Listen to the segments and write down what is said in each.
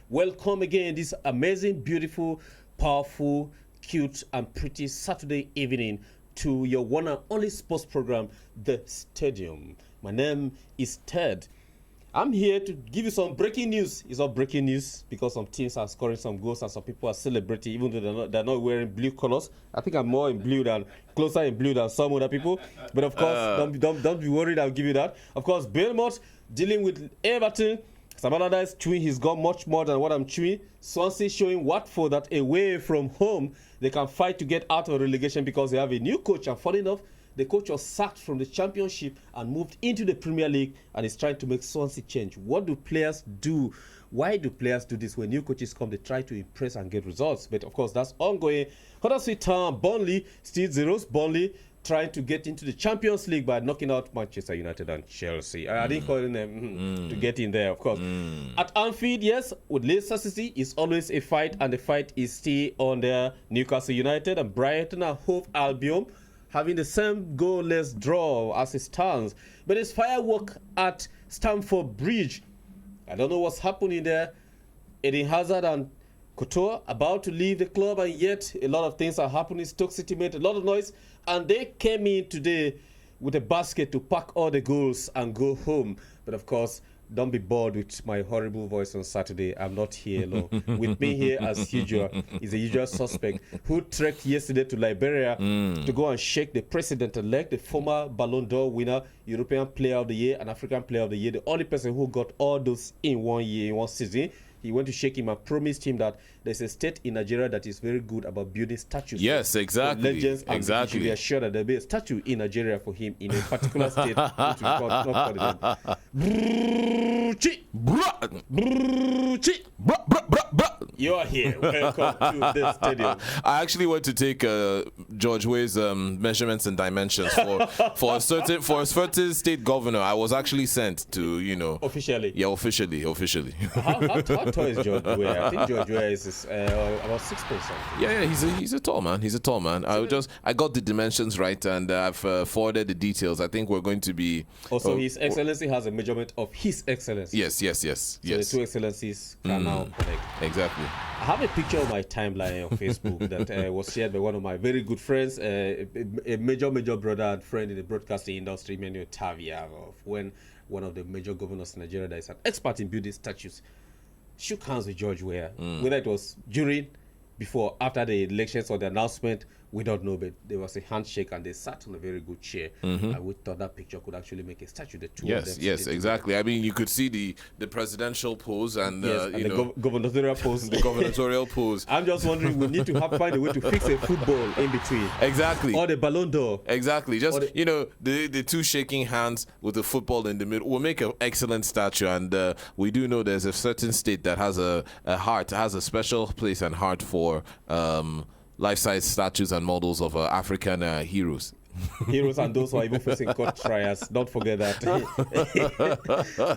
Welcome again this amazing, beautiful, powerful, cute, and pretty Saturday evening to your one and only sports program, The Stadium. My name is Ted. I'm here to give you some breaking news. It's not breaking news because some teams are scoring some goals and some people are celebrating, even though they're not wearing blue colors. I think I'm more in blue than closer in blue than some other people. But of course, don't be worried. I'll give you that. Of course, Bournemouth dealing with Everton. Sam Allardyce chewing his gum much more than what I'm chewing. Swansea showing Watford that away from home they can fight to get out of relegation because they have a new coach. And funny enough, the coach was sacked from the Championship and moved into the Premier League and is trying to make Swansea change. What do players do? Why do players do this? When new coaches come, they try to impress and get results. But of course, that's ongoing. Huddersfield Town, Burnley, still zeros. Burnley trying to get into the Champions League by knocking out Manchester United and Chelsea. I didn't call them to get in there, of course. At Anfield, yes, with Leicester City, it's always a fight, and the fight is still on there. Newcastle United and Brighton and Hove Albion having the same goalless draw as it stands. But it's firework at Stamford Bridge. I don't know what's happening there. Eden Hazard and Couture about to leave the club, and yet a lot of things are happening. Stoke City made a lot of noise, and they came in today with a basket to pack all the goals and go home. But of course, don't be bored with my horrible voice on Saturday. I'm not here alone. With me here, as usual, is the usual suspect who trekked yesterday to Liberia to go and shake the president-elect, the former Ballon d'Or winner, European Player of the Year, and African Player of the Year, the only person who got all those in 1 year, in one season. He went to shake him and promised him that there's a state in Nigeria that is very good about building statues. Yes, exactly. Legends, and he should be assured that there'll be a statue in Nigeria for him in a particular state, which we call, not call it. You are here. Welcome to the stadium. I actually went to take George Weah's measurements and dimensions for a certain state governor. I was actually sent to, Officially. Yeah, officially. How tall is George Weah? I think George Weah is about 6 foot something. Yeah, he's a tall man. He's a tall man. I got the dimensions right, and I've forwarded the details. I think we're going to be. Also, His Excellency has a measurement of His Excellency. Yes. So the two excellencies can now connect. Exactly. I have a picture on my timeline on Facebook that was shared by one of my very good friends, a major brother and friend in the broadcasting industry, Manuel Tavia, of when one of the major governors in Nigeria that is an expert in building statues shook hands with George Weah. Whether it was during, before, after the elections or the announcement, we don't know, but there was a handshake and they sat on a very good chair. And we thought that picture could actually make a statue. The two of them. Yes, exactly. I mean, you could see the presidential pose and, the gubernatorial pose. The gubernatorial pose. I'm just wondering, we need to find a way to fix a football in between. Exactly. Or the Ballon d'Or. Exactly. Just, the two shaking hands with the football in the middle will make an excellent statue. And we do know there's a certain state that has a heart, has a special place and heart for life-size statues and models of African heroes. Heroes and those who are even facing court trials. Don't forget that.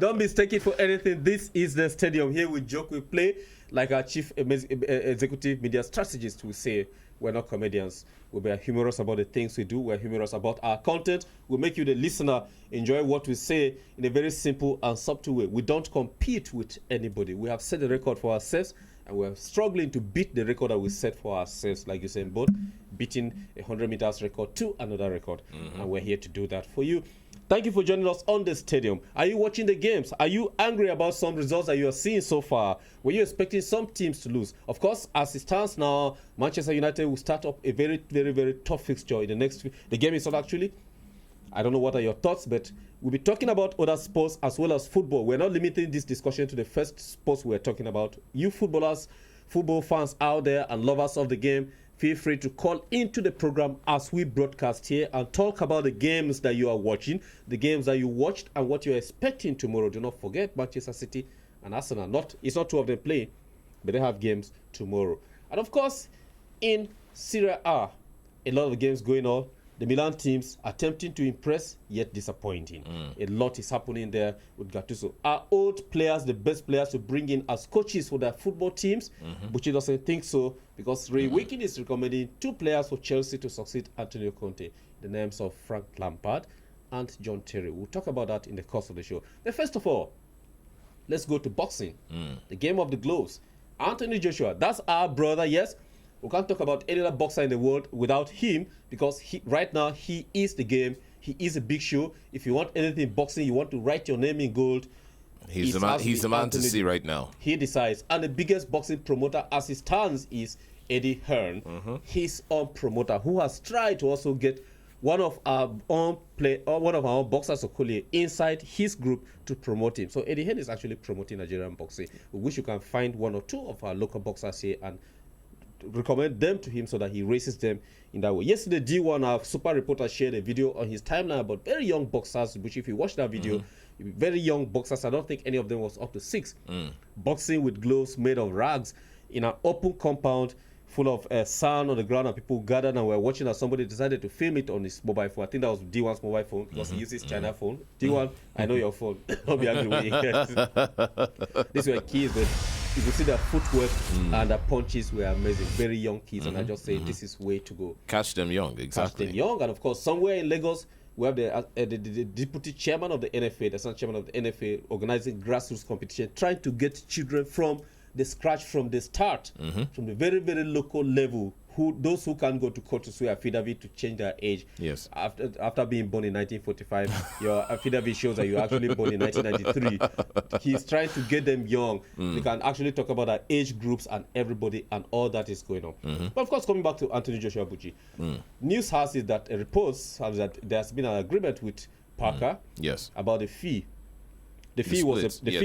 Don't mistake it for anything. This is the stadium. Here we joke, we play. Like our chief executive media strategist will say, we're not comedians. We're humorous about the things we do. We're humorous about our content. We'll make you, the listener, enjoy what we say in a very simple and subtle way. We don't compete with anybody. We have set a record for ourselves, and we're struggling to beat the record that we set for ourselves, like you said, both beating a 100 meters record to another record. And we're here to do that for you. Thank you for joining us on the stadium. Are you watching the games? Are you angry about some results that you are seeing so far? Were you expecting some teams to lose? Of course, as it stands now, Manchester United will start up a very, very, very tough fixture in the next. The game is not actually. I don't know what are your thoughts, but we'll be talking about other sports as well as football. We're not limiting this discussion to the first sports we're talking about. You footballers, football fans out there and lovers of the game, feel free to call into the program as we broadcast here and talk about the games that you are watching, the games that you watched, and what you're expecting tomorrow. Do not forget Manchester City and Arsenal. It's not two of them playing, but they have games tomorrow. And of course, in Serie A, a lot of games going on. The Milan teams attempting to impress, yet disappointing. A lot is happening there with Gattuso. Are old players the best players to bring in as coaches for their football teams? But he doesn't think so, because Ray Wikin is recommending two players for Chelsea to succeed Antonio Conte, the names of Frank Lampard and John Terry. We'll talk about that in the course of the show. But first of all, let's go to boxing. The game of the gloves. Anthony Joshua, that's our brother, yes. We can't talk about any other boxer in the world without him, because right now he is the game. He is a big show. If you want anything boxing, you want to write your name in gold, he's the man to see right now. He decides. And the biggest boxing promoter as it stands is Eddie Hearn, his own promoter, who has tried to also get one of our own boxers inside his group to promote him. So Eddie Hearn is actually promoting Nigerian boxing. We wish you can find one or two of our local boxers here and recommend them to him so that he races them in that way. Yesterday, D1, our super reporter, shared a video on his timeline about very young boxers, which if you watch that video, very young boxers, I don't think any of them was up to 6, boxing with gloves made of rags in an open compound full of sand on the ground, and people gathered and were watching as somebody decided to film it on his mobile phone. I think that was D1's mobile phone, because he uses China phone. D1, I know your phone. Don't be angry with me. These were kids, but you could see their footwork and their punches were amazing. Very young kids, and I just say this is way to go. Catch them young, exactly. Catch them young, and of course, somewhere in Lagos, we have the deputy chairman of the NFA, the assistant chairman of the NFA, organizing grassroots competition, trying to get children from the scratch, from the start, from the very, very local level, those who can go to court to swear affidavit to change their age. Yes. After being born in 1945, your affidavit shows that you were actually born in 1993. He's trying to get them young. We can actually talk about our age groups and everybody and all that is going on. But of course, coming back to Anthony Joshua Buchi, news has it that reports have that there's been an agreement with Parker about the fee. The fee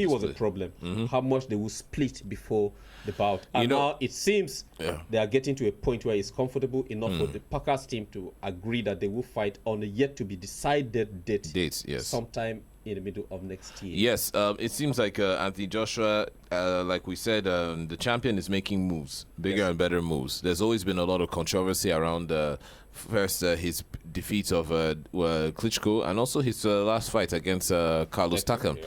was a problem. How much they will split before the bout. And now it seems they are getting to a point where it's comfortable enough for the Packers team to agree that they will fight on a yet to be decided date. Sometime in the middle of next year. Yes, it seems like Anthony Joshua, like we said, the champion is making moves, bigger and better moves. There's always been a lot of controversy around first his defeat of Klitschko, and also his last fight against Carlos Takam,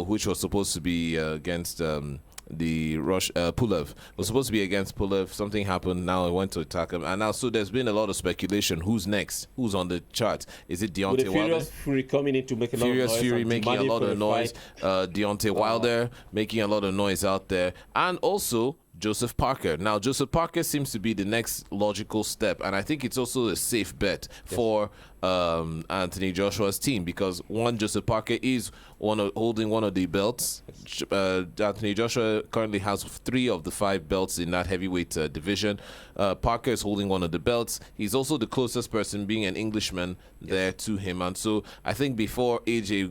which was supposed to be against the Pulev. It was supposed to be against Pulev. Something happened. Now it went to Takam, and now so there's been a lot of speculation. Who's next? Who's on the chart? Is it Deontay Wilder? Furious Fury coming in to make a lot of noise. Furious Fury making a lot of noise. Deontay Wilder making a lot of noise out there, and also Joseph Parker. Now, Joseph Parker seems to be the next logical step, and I think it's also a safe bet for Anthony Joshua's team, because Joseph Parker is holding one of the belts. Anthony Joshua currently has 3 of the 5 belts in that heavyweight division. Parker is holding one of the belts. He's also the closest person, being an Englishman, there to him, and so I think before AJ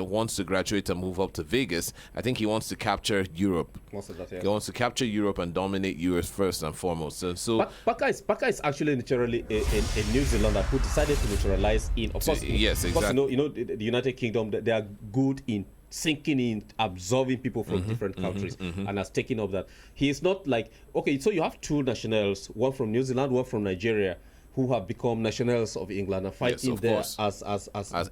wants to graduate and move up to Vegas, I think he wants to capture Europe. He wants to capture Europe and dominate Europe first and foremost. And so Parker is actually naturally a New Zealander who decided to naturalize in. Of course, yes, exactly. You know, the United Kingdom, they are good in sinking in, absorbing people from different countries, and has taken up that. He is not like, okay, so you have 2 nationals, one from New Zealand, one from Nigeria, who have become nationals of England and fighting there as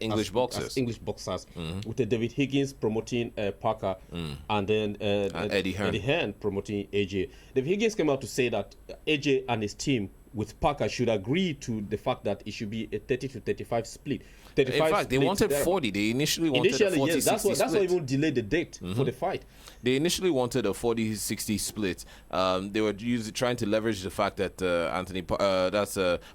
English boxers. With David Higgins promoting Parker, and then Eddie Hearn promoting AJ. David Higgins came out to say that AJ and his team with Parker should agree to the fact that it should be a 30 to 35 split. In fact, they wanted 40. They initially wanted a 40-60 yes, that's split. That's why even delayed the date for the fight. They initially wanted a 40-60 split. They were trying to leverage the fact that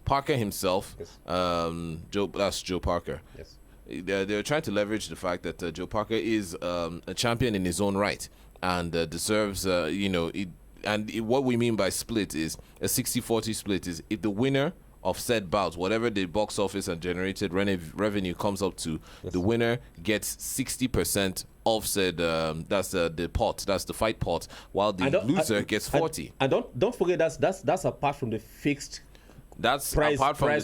Parker himself, that's Joe Parker. Yes. They're trying to leverage the fact that Joe Parker is a champion in his own right and deserves, what we mean by split is a 60-40 split is if the winner of said bouts, whatever the box office and generated revenue comes up to, the winner gets 60% of said, that's the pot, that's the fight pot, while the loser gets 40. And don't forget that's apart from the fixed. That's price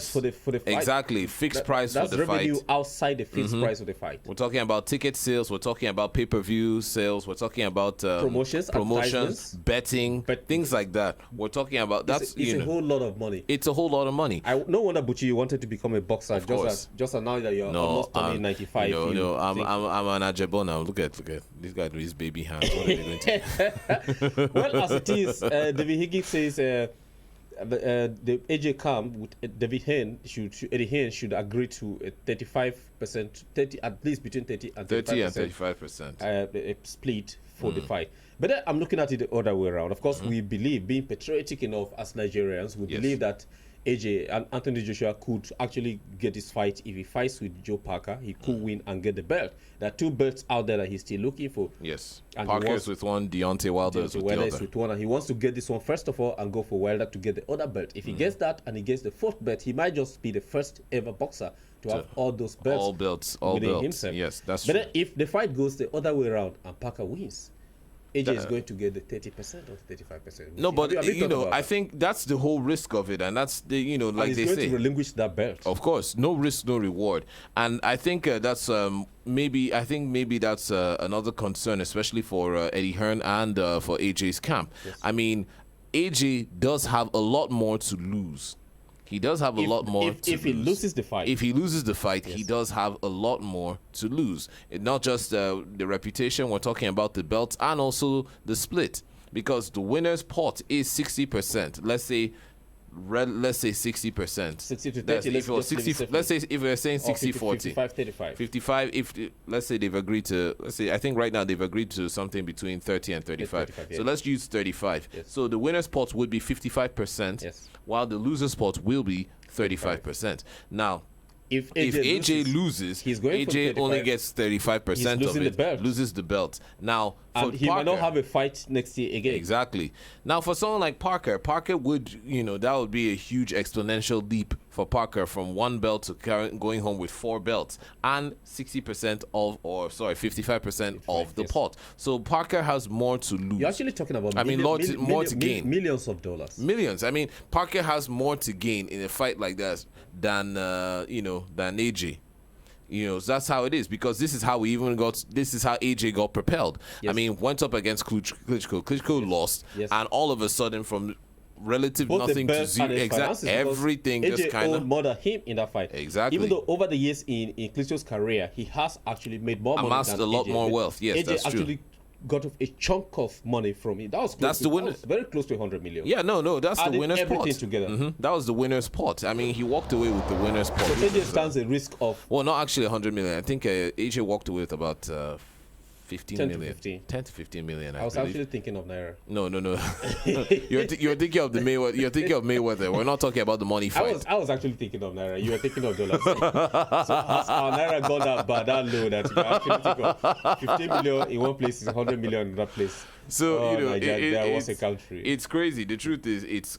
for the fight. Exactly, fixed price for the fight. That's revenue outside the fixed price of the fight. We're talking about ticket sales. We're talking about pay-per-view sales. We're talking about promotions, betting, things like that. We're talking about it's a whole lot of money. It's a whole lot of money. No wonder, Buchi, you wanted to become a boxer. Just as now that you're almost turning 95. I'm an Ajebo now. Look at this guy with his baby hands. What are they going to do? Well, as it is, David Higgins says. the AJ camp with David Hain Eddie Hain should agree to a 35%, 30 at least between 30 and 30 and 35%, 35%. a split for the fight. But then I'm looking at it the other way around. Of course, we believe, being patriotic enough as Nigerians, we Yes. believe that AJ and Anthony Joshua could actually get this fight. If he fights with Joe Parker, he could win and get the belt. There are two belts out there that he's still looking for. Yes. And Parker's with one, Deontay Wilder is with Wilder the is other. with one, and he wants to get this one first of all and go for Wilder to get the other belt. If he gets that and he gets the fourth belt, he might just be the first ever boxer to have all those belts. All within belts. himself. Yes, that's But true. then if the fight goes the other way around and Parker wins, AJ is going to get the 30% or 35%. No, but Have you thought about I that? think that's the whole risk of it, and that's the And like he's they going say. to relinquish that belt. Of course, no risk, no reward, and I think that's maybe that's another concern, especially for Eddie Hearn and for AJ's camp. Yes. I mean, AJ does have a lot more to lose. He does have a lot more to if he lose. loses the fight. If he loses the fight, he does have a lot more to lose. It, not just the reputation, we're talking about the belt and also the split. Because the winner's pot is 60%. Let's say 60%. 60 to 30, That's- let's if it was just leave it 60, simple. let's say if we're saying Or 60 40. 55, 35. 55 if let's say they've agreed to, let's say I think right now they've agreed to something between 30 and 35. 35, So yeah. let's use 35. Yes. So the winner's pot would be 55%, Yes. while the loser's pot will be 35%. Now, If if AJ loses, loses, he's going for AJ only 35. gets 35% He's of losing it, the belt. loses the belt. Now, for and he might Parker, not have a fight next year again. exactly. Now, for someone like Parker would, that would be a huge exponential leap for Parker from one belt to going home with 4 belts and 60% of, or sorry, 55% of the yes. pot. So Parker has more to lose. You're actually talking about more to gain. millions of dollars. Millions. I mean, Parker has more to gain in a fight like that than than AJ. So that's how it is, because this is how AJ got propelled. Yes. I mean, went up against Klitschko. Klitschko lost, Yes. and all of a sudden, from relative Both the nothing to belt zero, and the finances, exactly because everything AJ just kind owned of more than him in that fight. Exactly. Even though over the years in Klitschko's career, he has actually made more money amassed than a lot AJ. more But wealth. Yes, AJ that's true. actually got off a chunk of money from it. That was close That's to, the that winner. was very close to 100 million. Yeah, no, that's the Adding winner's everything pot. together. That was the winner's pot. I mean, he walked away with the winner's pot. So which AJ was, stands a risk of well, not actually 100 million. I think AJ walked away with about 15 10 to million. 15. 10 to 15 million, I was believe. actually thinking of Naira. No. you're thinking of the Mayweather. You're thinking of Mayweather. We're not talking about the money fight. I was actually thinking of Naira. You were thinking of dollars. So has our Naira gone that bad, that low, that you can actually think of 15 million in one place is 100 million in another place. So Nigeria, there was a country. It's crazy. The truth is, it's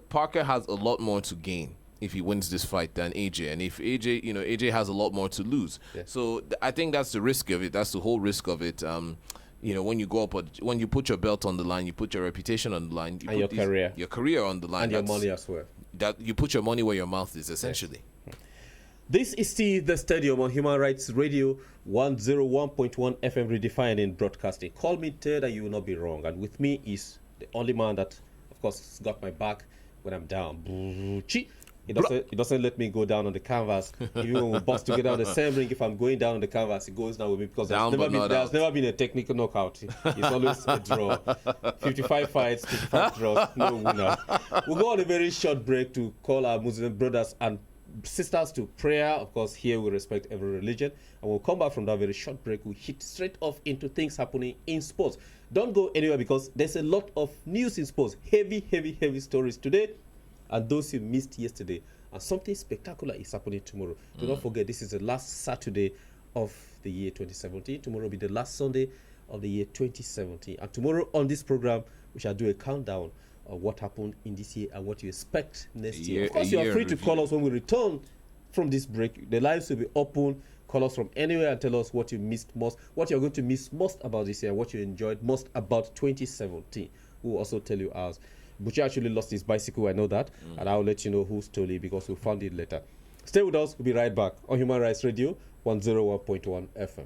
Parker has a lot more to gain if he wins this fight than AJ, and if AJ has a lot more to lose. Yeah. So I think that's the risk of it. That's the whole risk of it. When you go up, when you put your belt on the line, you put your reputation on the line, you And put your career. your career on the line, and your That's- money as well. That you put your money where your mouth is, essentially. This is still the Stadium on Human Rights Radio 101.1 FM redefining broadcasting. Call me Ted and you will not be wrong. And with me is the only man that, of course, has got my back when I'm down. He doesn't let me go down on the canvas. Even when we box together on the same ring, if I'm going down on the canvas, he goes down with me because Down but not there's out. never been a technical knockout. It's always a draw. 55 fights, 55 draws, no winner. We'll go on a very short break to call our Muslim brothers and sisters to prayer. Of course, here we respect every religion. And we'll come back from that very short break. We'll hit straight off into things happening in sports. Don't go anywhere because there's a lot of news in sports. Heavy stories today. And those you missed yesterday. And something spectacular is happening tomorrow. Do not forget, this is the last Saturday of the year 2017. Tomorrow will be the last Sunday of the year 2017. And tomorrow on this program, we shall do a countdown of what happened in this year and what you expect next year. Of course, you are free to call us when we return from this break. The lines will be open. Call us from anywhere and tell us what you missed most, what you're going to miss most about this year, and what you enjoyed most about 2017. We'll also tell you ours. Buchi actually lost his bicycle, I know that, and I'll let you know who stole it because we found it later. Stay with us, we'll be right back on Human Rights Radio 101.1 FM.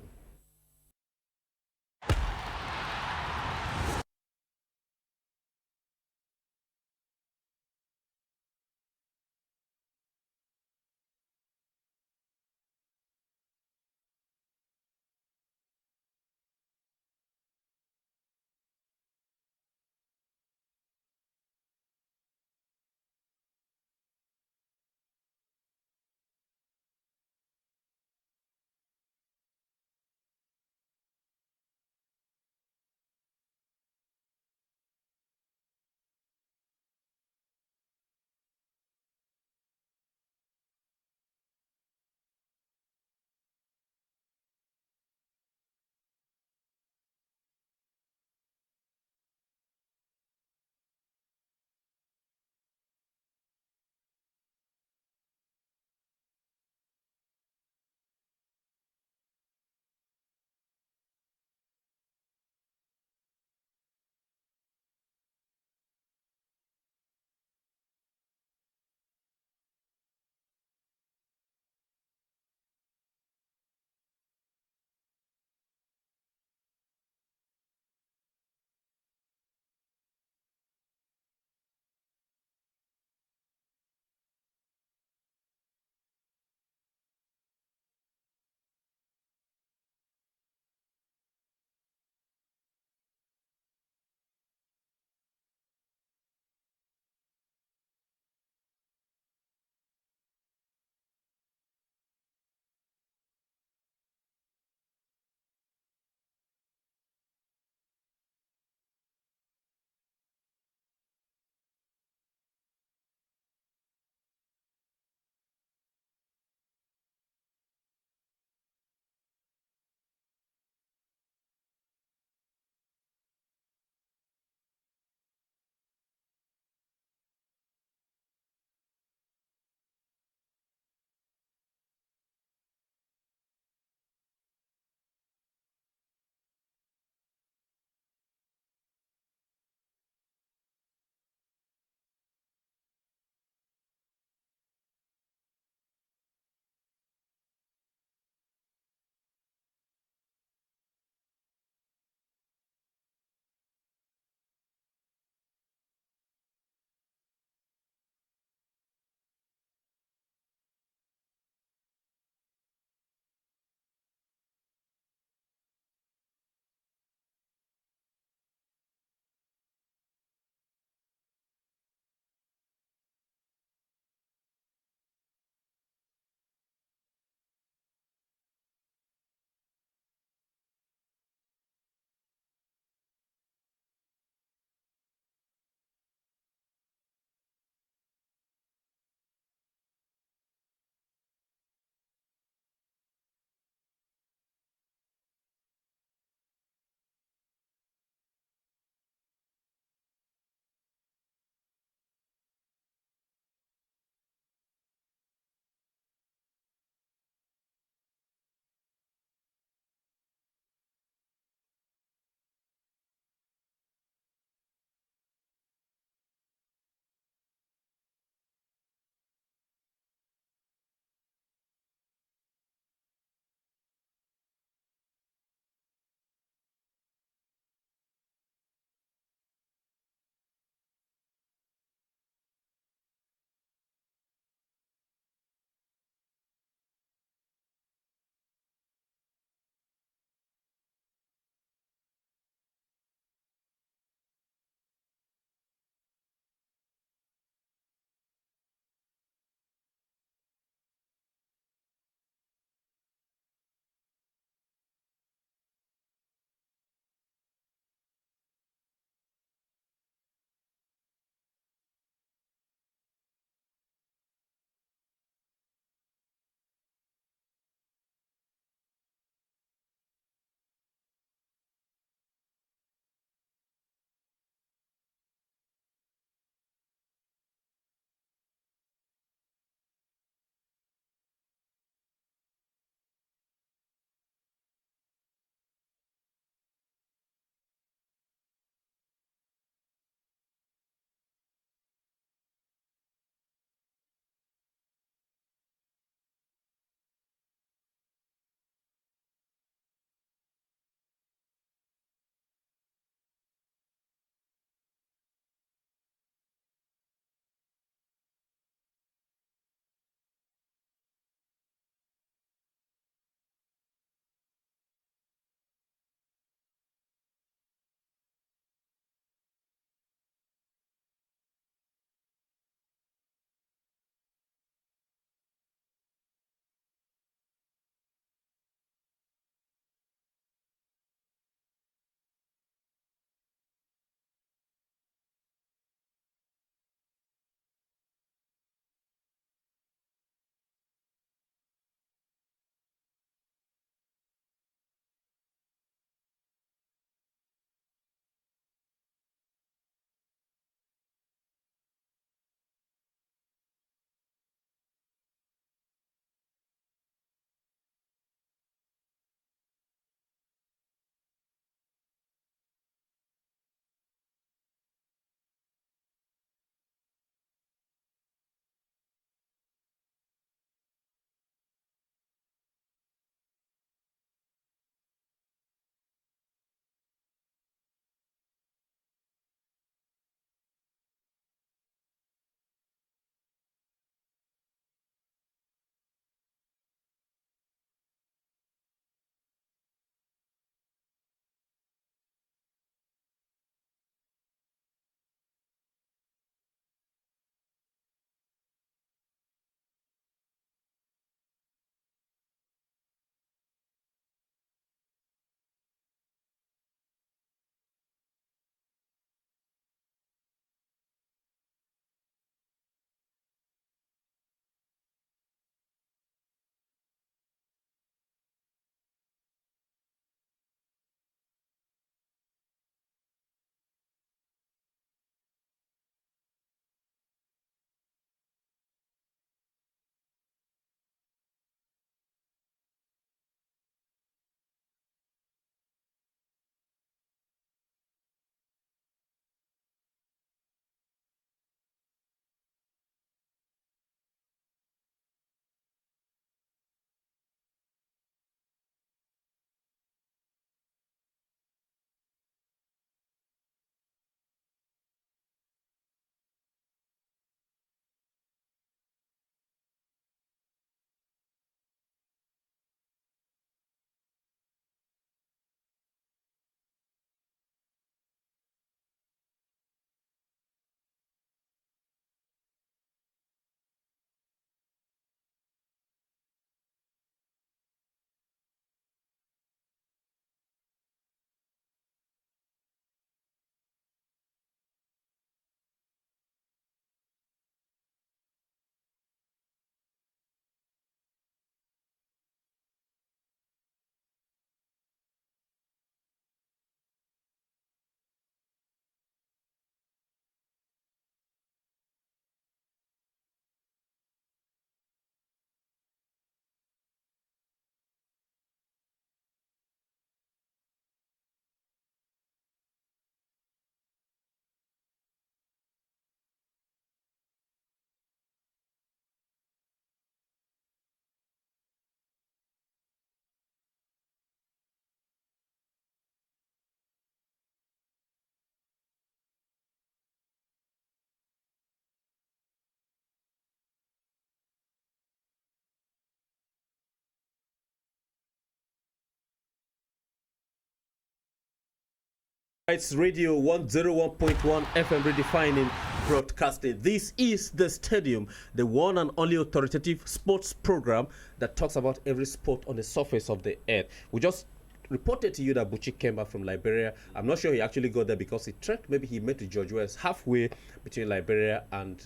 It's Radio 101.1 FM redefining broadcasting. This is the Stadium, the one and only authoritative sports program that talks about every sport on the surface of the earth. We just reported to you that Buchi came back from Liberia. I'm not sure he actually got there because he trekked. Maybe he met to George West halfway between Liberia and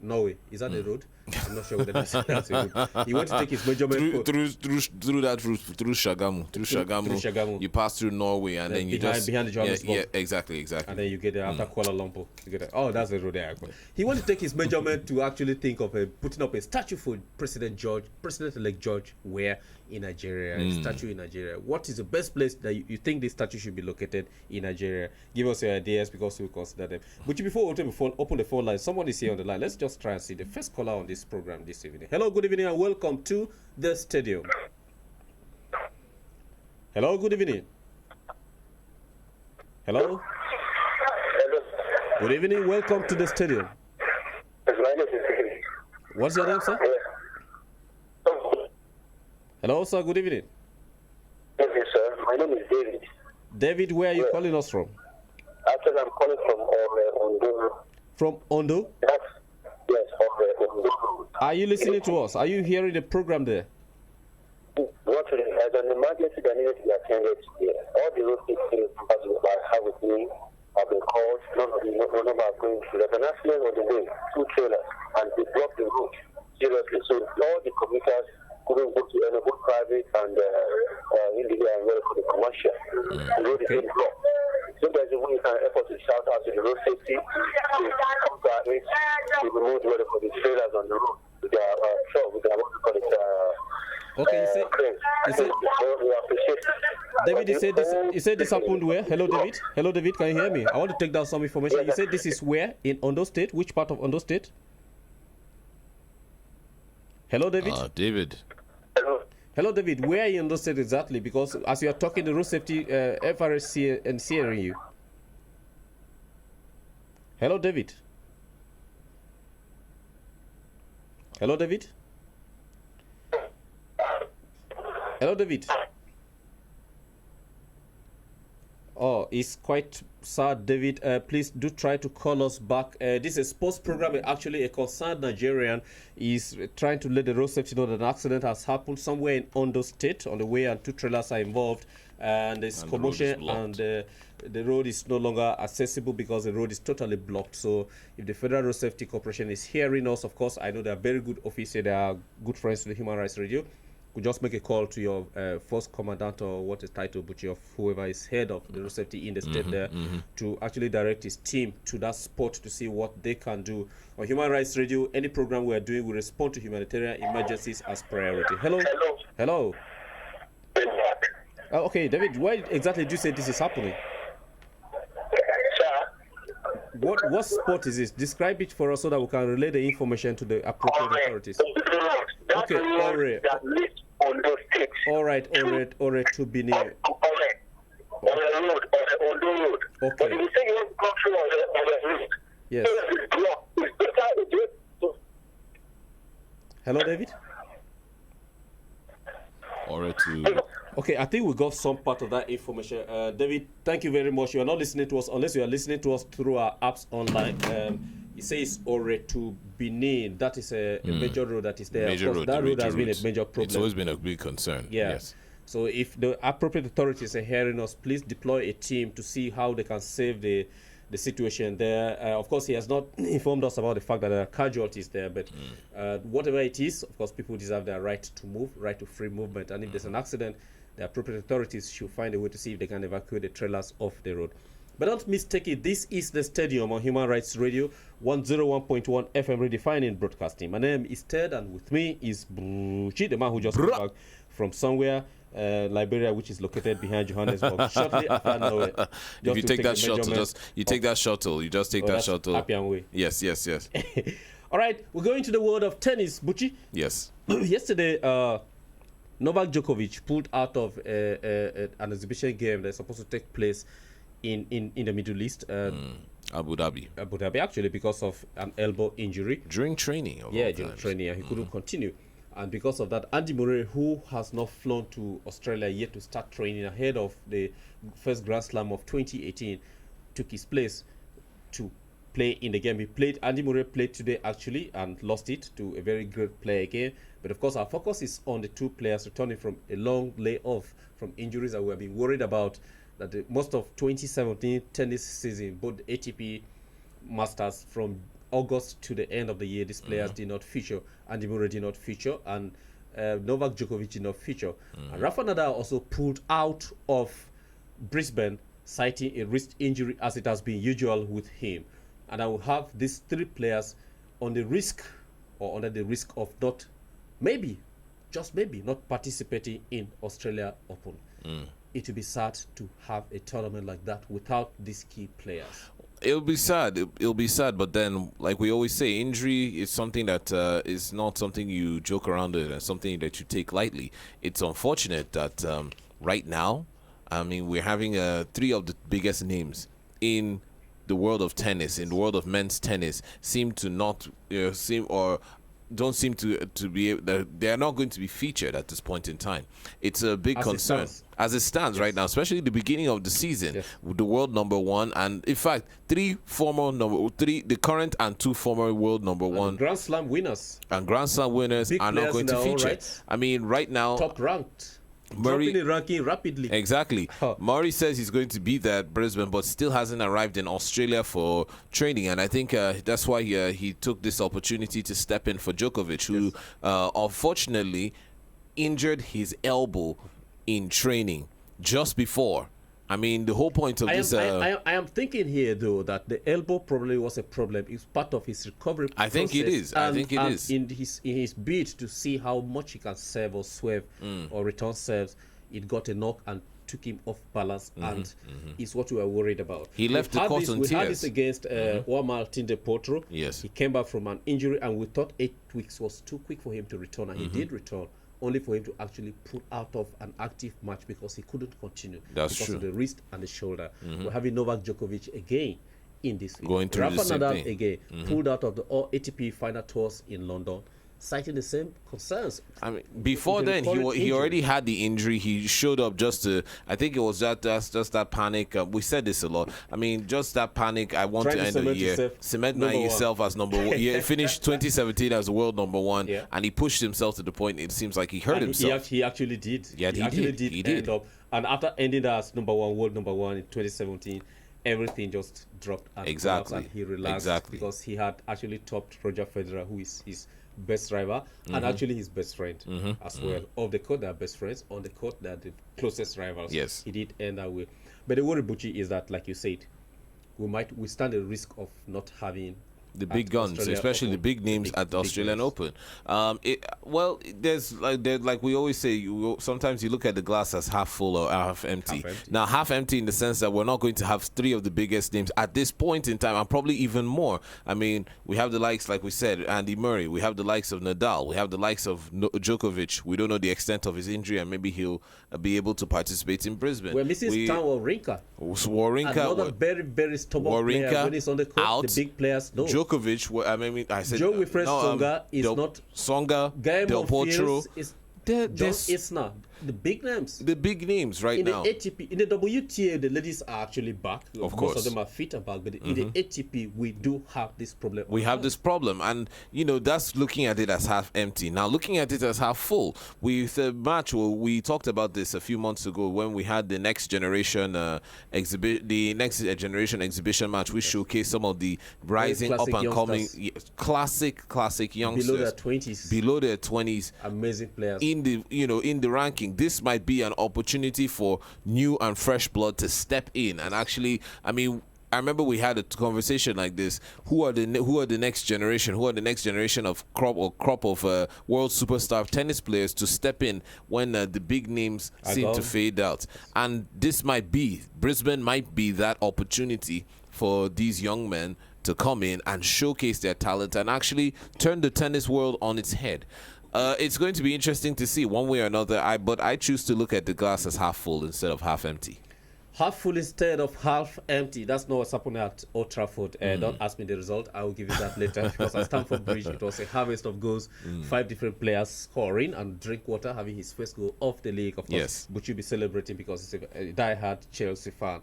Norway. Is that the road? I'm not sure whether that's a road. He went to take his measurement through that route, through Shagamu. You pass through Norway and then you behind the Johannesburg. Yeah, exactly. And then you get there after Kuala Lumpur. You get there. Oh, that's the road there. He wanted to take his measurement to actually think of putting up a statue for President-elect George Weah in Nigeria. A statue in Nigeria. What is the best place that you think this statue should be located in Nigeria? Give us your ideas because we'll consider them. But before we open the phone line, someone is here on the line. Let's just try and see the first caller on this program this evening. Hello, good evening, and welcome to the Stadium. Hello, good evening. Hello. Good evening, welcome to the Stadium. What's your name, sir? Hello, sir, good evening. Yes, sir. My name is David. David, where are you calling us from? Actually, I'm calling from Ondo. From Ondo? Yes, from Ondo. Are you listening to us? Are you hearing the program there? What as an emergency that needed to be attended here. All the road safety ambassadors I have with me have been called. None of them are going through. There's an accident on the way, 2 trailers, and they blocked the road seriously. So all the commuters couldn't go to any both private and illegal and well for the commercial. The road is being blocked. So there's a way you can help us to shout out to the road safety to come to our aid to remove whether for the trailers on the road with their truck, with their what we call it. Okay, you said David, you said this happened where? Hello, David. Hello, David. Can you hear me? I want to take down some information. You said this is where in Ondo State? Which part of Ondo State? Hello, David. David. Hello, David. Where in Ondo State exactly? Because as you are talking, the road safety FRSC and hearing you. Hello, David. Hello, David. Hello, David. Oh, it's quite sad, David. Please do try to call us back. This is a sports program. Actually, a concerned Nigerian is trying to let the road safety know that an accident has happened somewhere in Ondo State on the way, and 2 trailers are involved. And there's commotion, and the road is no longer accessible because the road is totally blocked. So if the Federal Road Safety Corporation is hearing us, of course, I know they are very good officers. They are good friends to the Human Rights Radio. Could just make a call to your first commandant or what is title, but of whoever is head of the road safety in the state to actually direct his team to that spot to see what they can do. On Human Rights Radio, any program we are doing will respond to humanitarian emergencies as priority. Hello. Okay, David, why exactly do you say this is happening? What sport is this? Describe it for us so that we can relay the information to the appropriate authorities. Okay, all right, to be near. Okay. Yes. Hello, David. Okay, I think we got some part of that information. David, thank you very much. You are not listening to us unless you are listening to us through our apps online. It says Ore to Benin. That is a major road that is there. Of course, that road has been a major problem. It's always been a big concern. Yeah. Yes. So if the appropriate authorities are hearing us, please deploy a team to see how they can save the situation there. Of course, he has not informed us about the fact that there are casualties there, but whatever it is, of course, people deserve their right to move, right to free movement. And if there's an accident, the appropriate authorities should find a way to see if they can evacuate the trailers off the road. But don't mistake it. This is the Stadium on Human Rights Radio, 101.1 FM redefining broadcasting. My name is Ted, and with me is Buchi, the man who just came back from somewhere, Liberia, which is located behind Johannesburg. Shortly after Norway. If you take that shuttle, take that shuttle. You just take that shuttle. Appian Way. Yes. All right, we're going to the world of tennis, Buchi. Yes. Yesterday, Novak Djokovic pulled out of an exhibition game that's supposed to take place in the Middle East. Abu Dhabi, actually, because of an elbow injury. During training. During training, and he couldn't continue. And because of that, Andy Murray, who has not flown to Australia yet to start training ahead of the first Grand Slam of 2018, took his place to play in the game. Andy Murray played today actually and lost it to a very good player again. But of course, our focus is on the two players returning from a long layoff from injuries that we have been worried about. That most of 2017 tennis season, both the ATP Masters from August to the end of the year, these players did not feature. Andy Murray did not feature, and Novak Djokovic did not feature. And Rafa Nadal also pulled out of Brisbane, citing a wrist injury, as it has been usual with him. And I will have these three players on the risk, or under the risk of not, maybe, just maybe, not participating in Australia Open. It will be sad to have a tournament like that without these key players. It'll be sad. It'll be sad. But then, like we always say, injury is something that is not something you joke around with and something that you take lightly. It's unfortunate that right now, I mean, we're having three of the biggest names in the world of tennis, in the world of men's tennis, seem to not don't seem to be, they are not going to be featured at this point in time. It's a big concern as it stands right now, especially the beginning of the season with the world number one, and in fact the current and two former world number one Grand Slam winners are not going to feature. Right. I mean, right now, top ranked. Murray dropping the ranking rapidly. Exactly. Murray says he's going to be there at Brisbane, but still hasn't arrived in Australia for training. And I think that's why he took this opportunity to step in for Djokovic, who unfortunately injured his elbow in training just before. I mean, the whole point of this... I am thinking here, though, that the elbow probably was a problem. It's part of his recovery process. I think it is. I think it is. In his bid to see how much he can serve or swerve or return serves, it got a knock and took him off balance, and is what we were worried about. He left the court on tears. We had this against Juan Martín de Potro. Yes. He came back from an injury, and we thought 8 weeks was too quick for him to return, and he did return, only for him to actually pull out of an active match because he couldn't continue because of the wrist and the shoulder. We're having Novak Djokovic again in this week. Going through the same Nadal thing. again pulled out of the all ATP final tours in London, citing the same concerns. I mean, before then, he already had the injury. He showed up just to, I think it was just that panic. We said this a lot. I mean, just that panic. I want to end the year. Cement yourself as number one. He finished 2017 as world number one, and he pushed himself to the point it seems like he hurt himself. He actually did. Yeah, he did. End up. And after ending as world number one in 2017, everything just dropped and collapsed, and he relaxed because he had actually topped Roger Federer, who is his best rival and actually his best friend as well. Off the court, they are best friends. On the court, they are the closest rivals. Yes, he did end that way. But the worry, Bucci, is that, like you said, we stand a risk of not having the big guns, especially the big names at the Australian Open. There's like we always say, sometimes you look at the glass as half full or half empty. Now, half empty in the sense that we're not going to have three of the biggest names at this point in time, and probably even more. I mean, we have the likes, like we said, Andy Murray. We have the likes of Nadal. We have the likes of Djokovic. We don't know the extent of his injury, and maybe he'll be able to participate in Brisbane. We're missing Stan Wawrinka. Another very, very stubborn player when he's on the court. Out. The big players, no. Djokovic, I said Joe Wilfred Tsonga is not Tsonga, Del Potro. John Isner, the big names right now. In the ATP, in the WTA, the ladies are actually back. Of course, most of them are fit and back. But in the ATP, we do have this problem. We have this problem, and that's looking at it as half empty. Now, looking at it as half full, with the match, we talked about this a few months ago when we had the next generation exhibition match. We showcased some of the rising up and coming classic youngsters below their 20s, amazing players. In the ranking, this might be an opportunity for new and fresh blood to step in and actually. I mean, I remember we had a conversation like this. Who are the next generation? Who are the next generation of crop of world superstar tennis players to step in when the big names seem to fade out? And Brisbane might be that opportunity for these young men to come in and showcase their talent and actually turn the tennis world on its head. It's going to be interesting to see one way or another. But I choose to look at the glass as half full instead of half empty. half full instead of half empty. That's not what's happening at Old Trafford. Don't ask me the result. I will give you that later because at Stamford Bridge, it was a harvest of goals. 5 different players scoring, and Drinkwater having his first goal of the league. Of course, Yes. but you'll be celebrating because he's a die-hard Chelsea fan.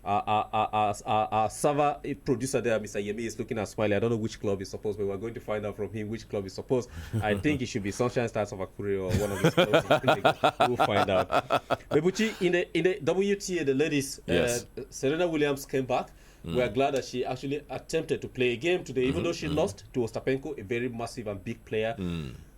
Our server producer there, Mr. Yemi, is looking at Smiley. I don't know which club he's supposed, but we're going to find out from him which club he's supposed. I think it should be Sunshine Stars of Akure or one of his clubs. We'll find out. Bebuchi, in the WTA, the ladies, Yes. Serena Williams came back. We are glad that she actually attempted to play a game today, even though she lost to Ostapenko, a very massive and big player.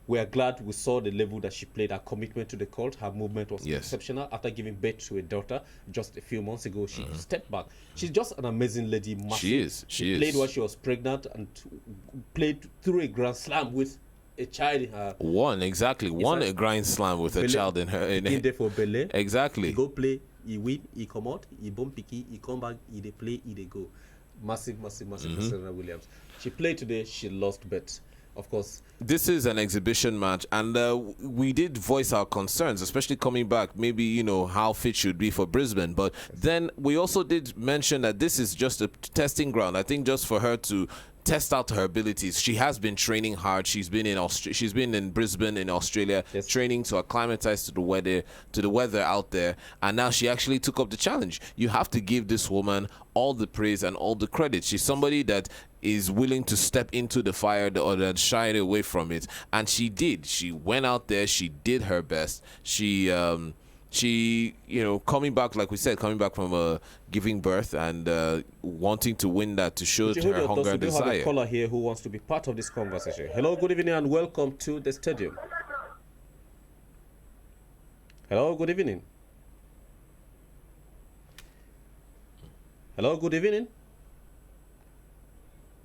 We are glad we saw the level that she played. Her commitment to the court, her movement was exceptional. After giving birth to a daughter just a few months ago, she stepped back. She's just an amazing lady. Massive. She is. She played while she was pregnant and played through a Grand Slam with a child in her. Won a Grand Slam with a child in her. In there for Bele. Exactly. He go play, he win, he come out, he bomb picky, he come back, he dey play, he dey go. Massive Serena Williams. She played today, she lost, but of course. This is an exhibition match, and we did voice our concerns, especially coming back, maybe, how fit should be for Brisbane. But then we also did mention that this is just a testing ground. I think just for her to test out her abilities. She has been training hard. She's been in Brisbane in Australia, training to acclimatize to the weather out there, and now she actually took up the challenge. You have to give this woman all the praise and all the credit. She's somebody that is willing to step into the fire or that shy away from it, and she did. She went out there. She did her best. She coming back, like we said, coming back from giving birth and wanting to win that to show her hunger and desire. We have a caller here who wants to be part of this conversation. Hello, good evening, and welcome to the stadium. Hello, good evening. Hello, good evening.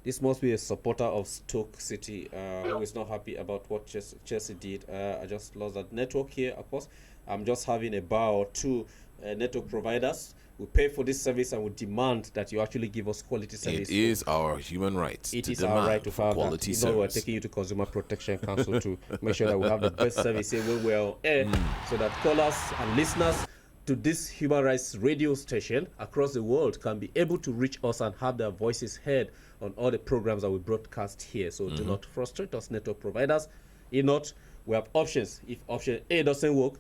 This must be a supporter of Stoke City who is not happy about what Chelsea did. I just lost that network here, of course. I'm just having a bar or two network providers. We pay for this service and we demand that you actually give us quality service. It is our human right. It is our right to have quality that. We're taking you to Consumer Protection Council to make sure that we have the best service here when we're on air, so that callers and listeners to this human rights radio station across the world can be able to reach us and have their voices heard on all the programs that we broadcast here. So do not frustrate us, network providers. If not, we have options. If option A doesn't work,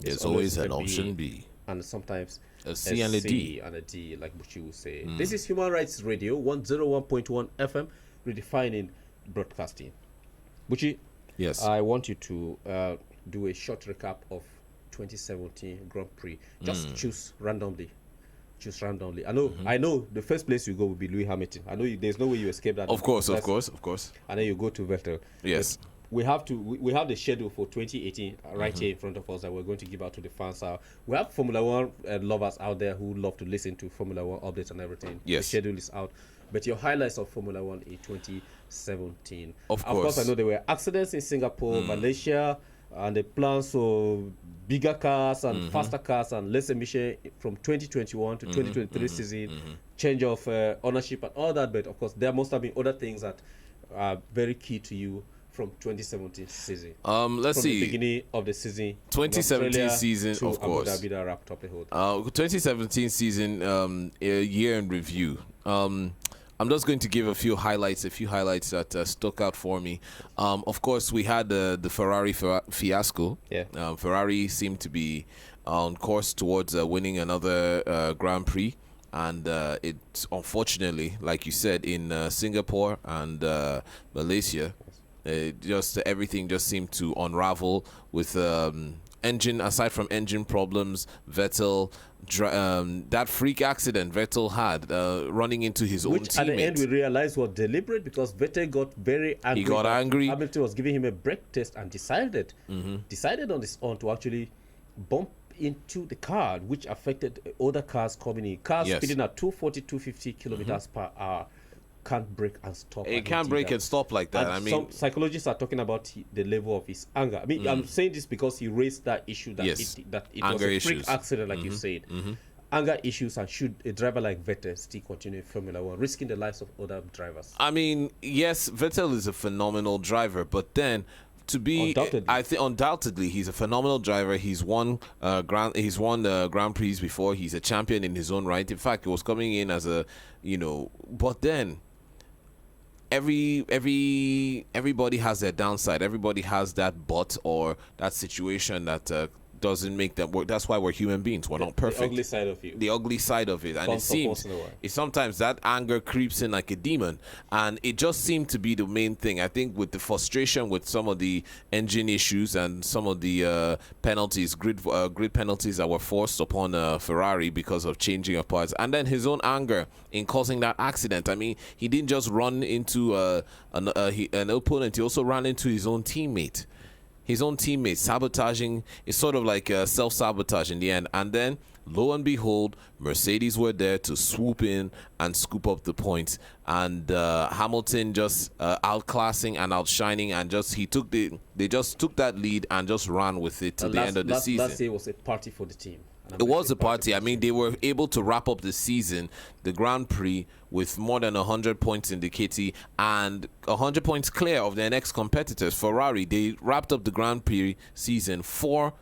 there's always an option B. And sometimes a C and a D. And a D, like Buchi will say. This is Human Rights Radio, 101.1 FM, redefining broadcasting. Buchi, yes, I want you to do a short recap of 2017 Grand Prix. Just choose randomly. I know the first place you go will be Lewis Hamilton. I know there's no way you escape that. Of course. And then you go to Vettel. Yes. But we have the schedule for 2018 right here in front of us that we're going to give out to the fans. We have Formula One lovers out there who love to listen to Formula One updates and everything. Yes. The schedule is out. But your highlights of Formula One in 2017. Of course, I know there were accidents in Singapore, Malaysia, and the plans for bigger cars and faster cars and less emission from 2021 to 2023 season, change of ownership and all that. But of course, there must have been other things that are very key to you from 2017 season. Let's see. The beginning of the season. 2017 season, to of course. Abu Dhabi that wrapped up the whole. 2017 season, a year in review. I'm just going to give a few highlights that stuck out for me. Of course, we had the Ferrari fiasco. Yeah. Ferrari seemed to be on course towards winning another Grand Prix. And it, unfortunately, like you said, in Singapore and Malaysia, everything just seemed to unravel with aside from engine problems. Vettel, that freak accident Vettel had running into his own teammate. Which at the end we realized was deliberate because Vettel got very angry. He got angry. Hamilton was giving him a brake test and decided on to actually bump into the car, which affected other cars coming in. Cars speeding at 240, 250 kilometers per hour can't brake and stop. It can't brake and stop like that. And some psychologists are talking about the level of his anger. I mean, I'm saying this because he raised that issue that it was a freak accident, like you said. Anger issues, and should a driver like Vettel still continue in Formula One, risking the lives of other drivers? I mean, yes, Vettel is a phenomenal driver, but then to be, Undoubtedly. I think undoubtedly he's a phenomenal driver. He's won Grand Prix before. He's a champion in his own right. In fact, he was coming in as a, but then everybody has their downside. Everybody has that but or that situation that doesn't make them work. That's why we're human beings. We're not perfect. The ugly side of you. The ugly side of it. And it seems sometimes that anger creeps in like a demon. And it just seemed to be the main thing. I think with the frustration with some of the engine issues and some of the penalties, grid penalties that were forced upon Ferrari because of changing of parts. And then his own anger in causing that accident. I mean, he didn't just run into an opponent. He also ran into his own teammate. His own teammates sabotaging. It's sort of like self-sabotage in the end. And then, lo and behold, Mercedes were there to swoop in and scoop up the points. And Hamilton just outclassing and outshining, and they just took that lead and just ran with it to the end of the season. Last year was a party for the team. It was a party. I mean, they were able to wrap up the season, the Grand Prix, with more than 100 points in the kitty and 100 points clear of their next competitors. Ferrari, they wrapped up the Grand Prix season four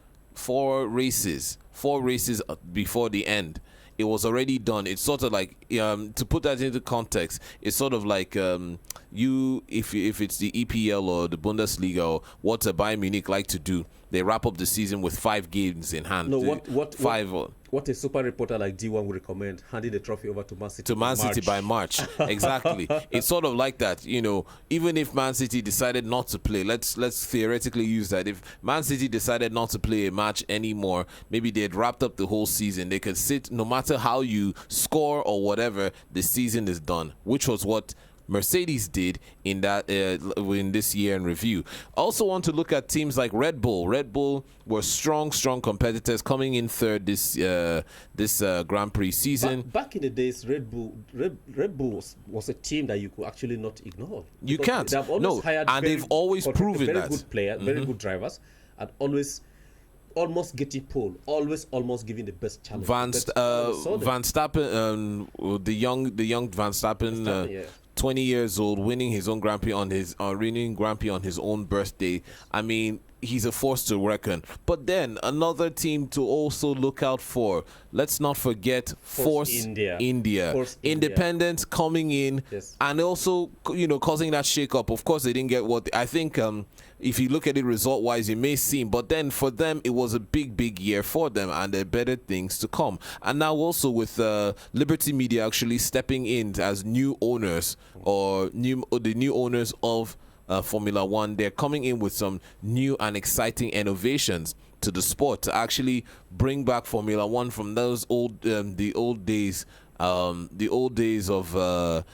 races before the end. It was already done. It's sort of like, to put that into context, it's sort of like if it's the EPL or the Bundesliga or what Bayern Munich like to do, they wrap up the season with 5 games in hand. No, what a super reporter like D1 would recommend, handing the trophy over to Man City. To Man City by March. Exactly. It's sort of like that, even if Man City decided not to play, let's theoretically use that. If Man City decided not to play a match anymore, maybe they had wrapped up the whole season. They could sit, no matter how you score or whatever, the season is done, which was what Mercedes did in that in this year in review. Also want to look at teams like Red Bull. Red Bull were strong competitors coming in third this Grand Prix season. Back in the days, Red Bull was a team that you could actually not ignore. You can't. They've always proven very that. Good player, very good drivers, and always almost getting pole, almost giving the best challenge. Van Stappen, the young Van Stappen. 20 years old, winning his own Grand Prix on his own birthday. I mean, he's a force to reckon. But then another team to also look out for. Let's not forget Force India. Independent coming in, yes, and also causing that shake-up. Of course, they didn't get what I think. If you look at it result-wise, it may seem, but then for them it was a big year for them, and there are better things to come. And now also with Liberty Media actually stepping in as new owners the new owners of Formula One, they're coming in with some new and exciting innovations to the sport to actually bring back Formula One from those the old days of the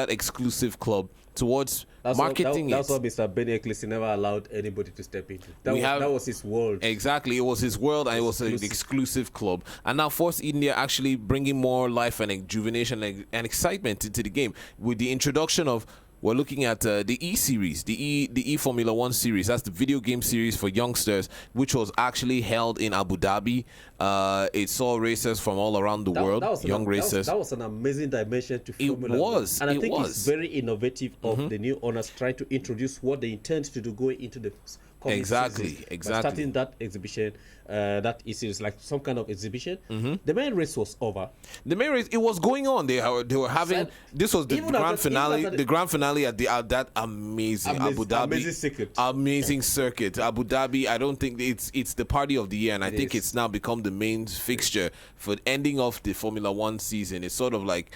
exclusive club towards marketing. That's what Mr. Benny Eccleston never allowed anybody to step into. That was his world. Exactly, it was his world, and it was an exclusive club. And now Force India actually bringing more life and rejuvenation and excitement into the game with the introduction of. We're looking at the E-Series, the E Formula One series. That's the video game series for youngsters, which was actually held in Abu Dhabi. It saw racers from all around the world, young racers. That was an amazing dimension to Formula One. And I think it's very innovative of the new owners trying to introduce what they intend to do going into the Exactly. By starting that exhibition, that is like some kind of exhibition. The main race was over. The main race, it was going on. They were having. This was the grand finale. The grand finale at that amazing Abu Dhabi, amazing circuit. Abu Dhabi. I don't think it's the party of the year, and I think it's now become the main fixture for ending off the Formula One season. It's sort of like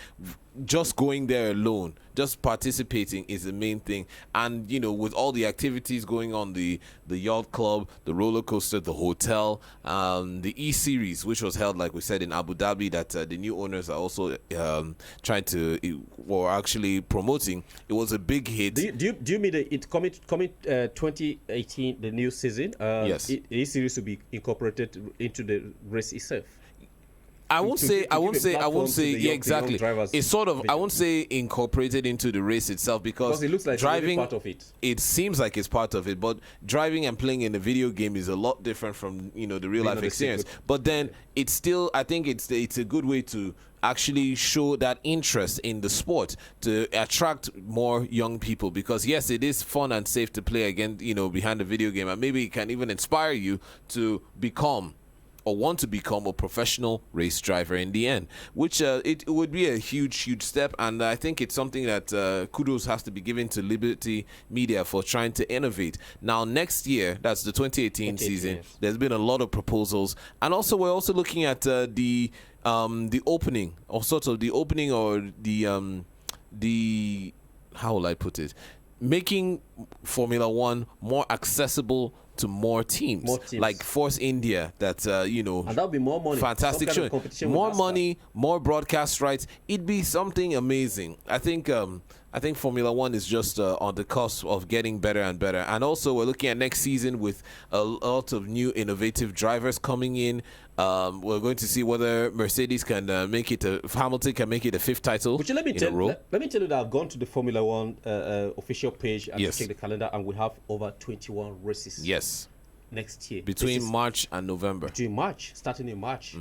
just going there alone, just participating is the main thing. And with all the activities going on, the yacht club, the roller coaster, the hotel, the E-Series, which was held, like we said, in Abu Dhabi, that the new owners are also actually promoting. It was a big hit. Do you mean it coming 2018, the new season? Yes. E-Series will be incorporated into the race itself. I won't say. Yeah, exactly. Drivers It's sort of. I won't say incorporated into the race itself because it looks like driving it's part of it. It seems like it's part of it, but driving and playing in a video game is a lot different from the real life experience. But then it's still. I think it's a good way to actually show that interest in the sport to attract more young people, because yes, it is fun and safe to play again behind the video game, and maybe it can even inspire you to become or want to become a professional race driver in the end, which it would be a huge step. And I think it's something that kudos has to be given to Liberty Media for trying to innovate. Now next year, that's the 2018 season, yes. There's been a lot of proposals, and also we're also looking at the opening, or sort of the opening, or the how will I put it, making Formula One more accessible to more teams, like Force India, that and that'll be more money. Fantastic show. More money, more broadcast rights. It'd be something amazing. I think Formula One is just on the cusp of getting better and better. And also, we're looking at next season with a lot of new innovative drivers coming in. We're going to see whether Mercedes can make it. Hamilton can make it a fifth title. But let me tell you that I've gone to the Formula One official page and checked the calendar, and we have over 21 races. Yes. Next year, between March and November. Starting in March.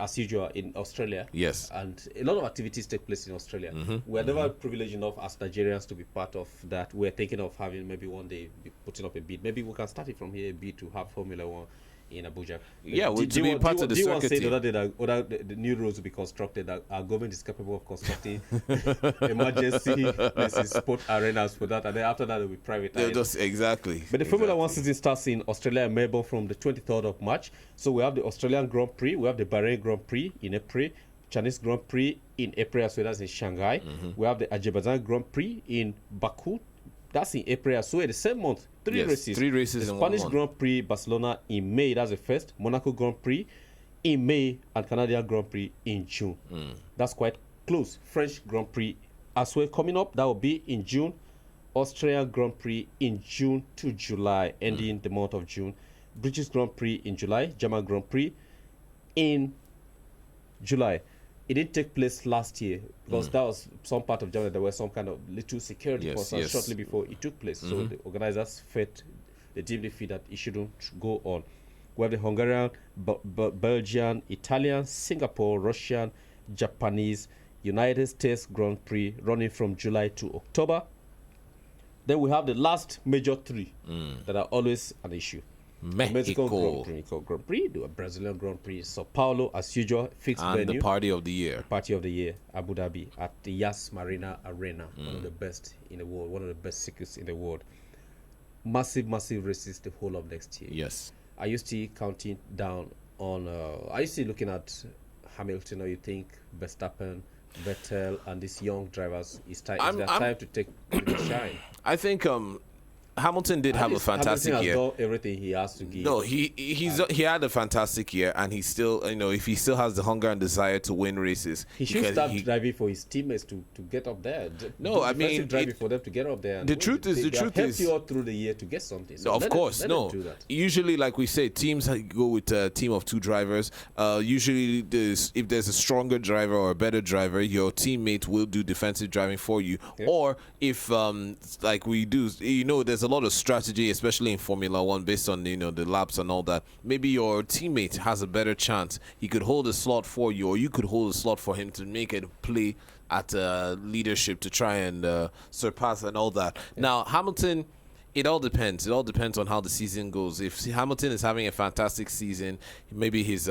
As usual in Australia. Yes. And a lot of activities take place in Australia. We're never privileged enough as Nigerians to be part of that. We're thinking of having maybe one day putting up a bid. Maybe we can start it from here, a bid to have Formula One in Abuja. Yeah, to be part of the circuit team. The other day that the new roads will be constructed, that our government is capable of constructing emergency places, sport arenas for that, and then after that it will be private. Exactly. But the Formula One season starts in Australia and Melbourne from the 23rd of March. So we have the Australian Grand Prix, we have the Bahrain Grand Prix in April, Chinese Grand Prix in April as well as in Shanghai. We have the Azerbaijan Grand Prix in Baku. That's in April as well. The same month, three races. The in Spanish Grand Prix, Barcelona in May. That's the first. Monaco Grand Prix in May, and Canadian Grand Prix in June. That's quite close. French Grand Prix as well coming up. That will be in June. Austrian Grand Prix in June to July, ending the month of June. British Grand Prix in July. German Grand Prix in July. It didn't take place last year because that was some part of Germany. There were some kind of little security concerns shortly before it took place. So the organizers deemed the fee that it shouldn't go on. We have the Hungarian, Belgian, Italian, Singapore, Russian, Japanese, United States Grand Prix running from July to October. Then we have the last major three that are always an issue. Mexico Grand Prix, the Brazilian Grand Prix, Sao Paulo, as usual, fixed and venue. The Party of the Year, Abu Dhabi, at the Yas Marina Arena, one of the best in the world, one of the best circuits in the world. Massive races the whole of next year. Yes. Are you still counting down on, are you still looking at Hamilton, or you think Verstappen, Vettel, and these young drivers, is time to take the shine? I think Hamilton did have a fantastic year. Done everything he has to give. No, he had a fantastic year, and he still, if he still has the hunger and desire to win races, he should start driving for his teammates to get up there. Driving for them to get up there. The truth is, help you all through the year to get something. So of course, let them do that. Usually, like we say, teams go with a team of two drivers. Usually, if there's a stronger driver or a better driver, your teammate will do defensive driving for you. Yeah. Or if, like we do, there's a lot of strategy, especially in Formula One, based on the laps and all that. Maybe your teammate has a better chance. He could hold a slot for you, or you could hold a slot for him to make it play at leadership to try and surpass and all that. Yeah. Now, Hamilton, it all depends. It all depends on how the season goes. If Hamilton is having a fantastic season, maybe his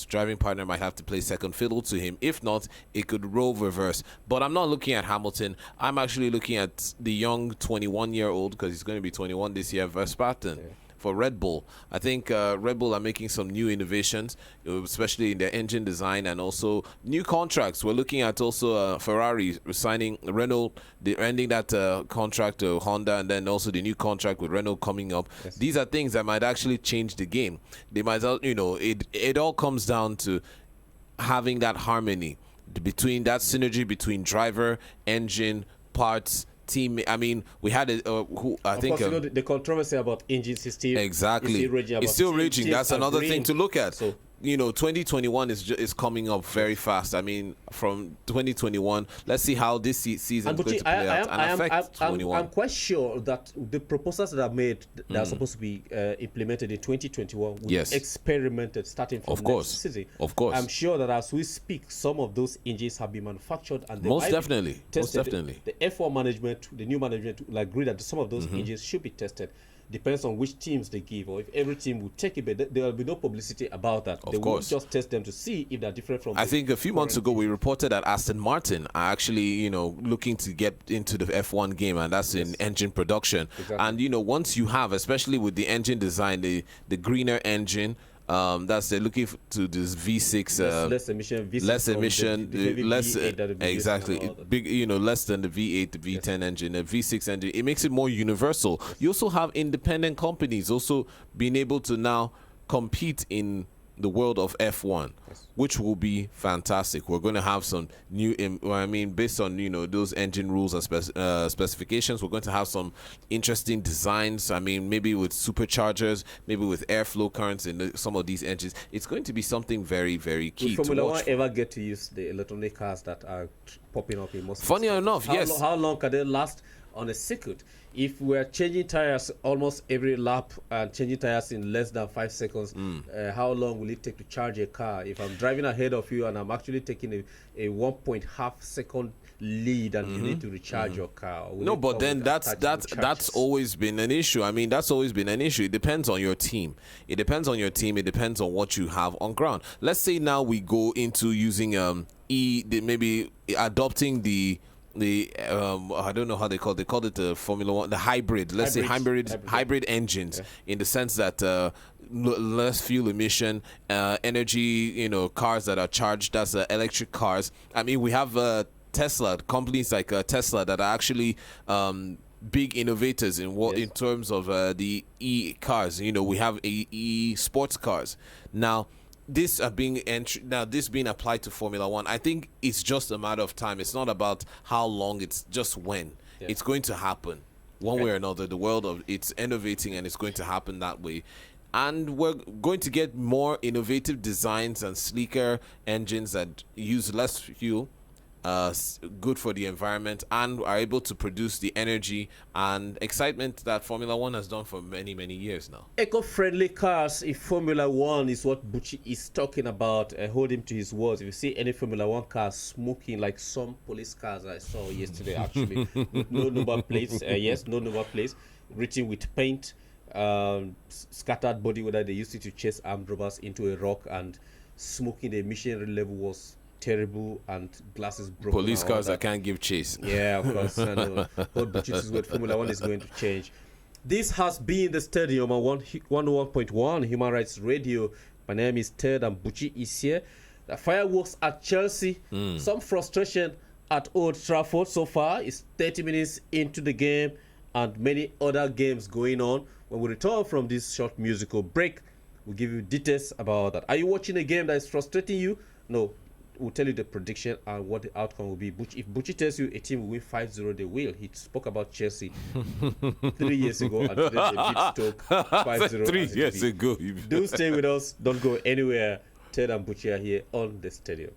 driving partner might have to play second fiddle to him. If not, it could role reverse. But I'm not looking at Hamilton. I'm actually looking at the young 21-year-old, because he's going to be 21 this year, Verstappen. Yeah. For Red Bull. I think Red Bull are making some new innovations, especially in their engine design, and also new contracts. We're looking at also Ferrari signing Renault, ending that contract to Honda, and then also the new contract with Renault coming up. Yes. These are things that might actually change the game. They might, it all comes down to having that harmony between that synergy between driver, engine, parts, team. I mean, we had the controversy about engine system. Exactly, it's still raging. That's another thing to look at. So 2021 is coming up very fast. I mean, from 2021, let's see how this season And is going Buchi, to play out and affect I'm 21. quite sure that the proposals that are made that are supposed to be implemented in 2021 will Yes. be experimented starting from Of course. next season. Of course. I'm sure that as we speak, some of those engines have been manufactured and they Most might be definitely. Most tested. definitely. The F1 management, the new management will agree that some of those engines should be tested. Depends on which teams they give, or if every team will take it, but there will be no publicity about that. They will course. just test them to see if they're different from. I think a few months ago we reported that Aston Martin are actually, looking to get into the F1 game, and that's in engine production. Exactly. And once you have, especially with the engine design, the greener engine, that's they're looking to this V6, less emission, V6 less from emission, the heavy less V8 that will be used and exactly all that. big, less than the V8, the V10 engine, the V6 engine. It makes it more universal. You also have independent companies also being able to now compete in the world of F1, which will be fantastic. We're going to have some new, based on those engine rules and specifications, we're going to have some interesting designs. I mean, maybe with superchargers, maybe with airflow currents in some of these engines. It's going to be something very, very key Will to Formula watch One for. ever get to use the electronic cars that are popping up in most? Funny enough, how yes. How long can they last on a circuit? If we're changing tires almost every lap and changing tires in less than 5 seconds, how long will it take to charge a car? If I'm driving ahead of you and I'm actually taking a 1.5 second lead and you need to recharge your car. No, but then that's always been an issue. I mean, that's always been an issue. It depends on your team. It depends on your team. It depends on what you have on ground. Let's say now we go into using maybe adopting the I don't know how they call it the Formula One, the hybrid. Let's say hybrid engines, in the sense that less fuel emission, energy, cars that are charged as electric cars. I mean, we have Tesla, companies like Tesla that are actually big innovators in terms of the e cars. We have e sports cars now. This being applied to Formula One, I think it's just a matter of time. It's not about how long; it's just when. It's going to happen, one way or another. The world of it's innovating, and it's going to happen that way. And we're going to get more innovative designs and sleeker engines that use less fuel, good for the environment, and are able to produce the energy and excitement that Formula One has done for many, many years now. Eco-friendly cars in Formula One is what Buchi is talking about. Hold him to his words. If you see any Formula One car smoking like some police cars I saw yesterday, actually, with no number plates, no number plates, written with paint, scattered body, whether they used it to chase armed robbers into a rock, and smoking. The emission level was terrible and glasses broken. Police cars that can't give chase. Yeah, of course. I know. But Buchi is what Formula One is going to change. This has been the Stadium on 101.1 Human Rights Radio. My name is Ted and Buchi is here. The fireworks at Chelsea. Some frustration at Old Trafford so far. It's 30 minutes into the game and many other games going on. When we return from this short musical break, we'll give you details about that. Are you watching a game that is frustrating you? No. We'll tell you the prediction and what the outcome will be. If Buchi tells you a team will win 5-0, they will. He spoke about Chelsea 3 years ago, and today they beat Stoke 5-0. 3 years ago. Do stay with us. Don't go anywhere. Ted and Buchi are here on the Stadium.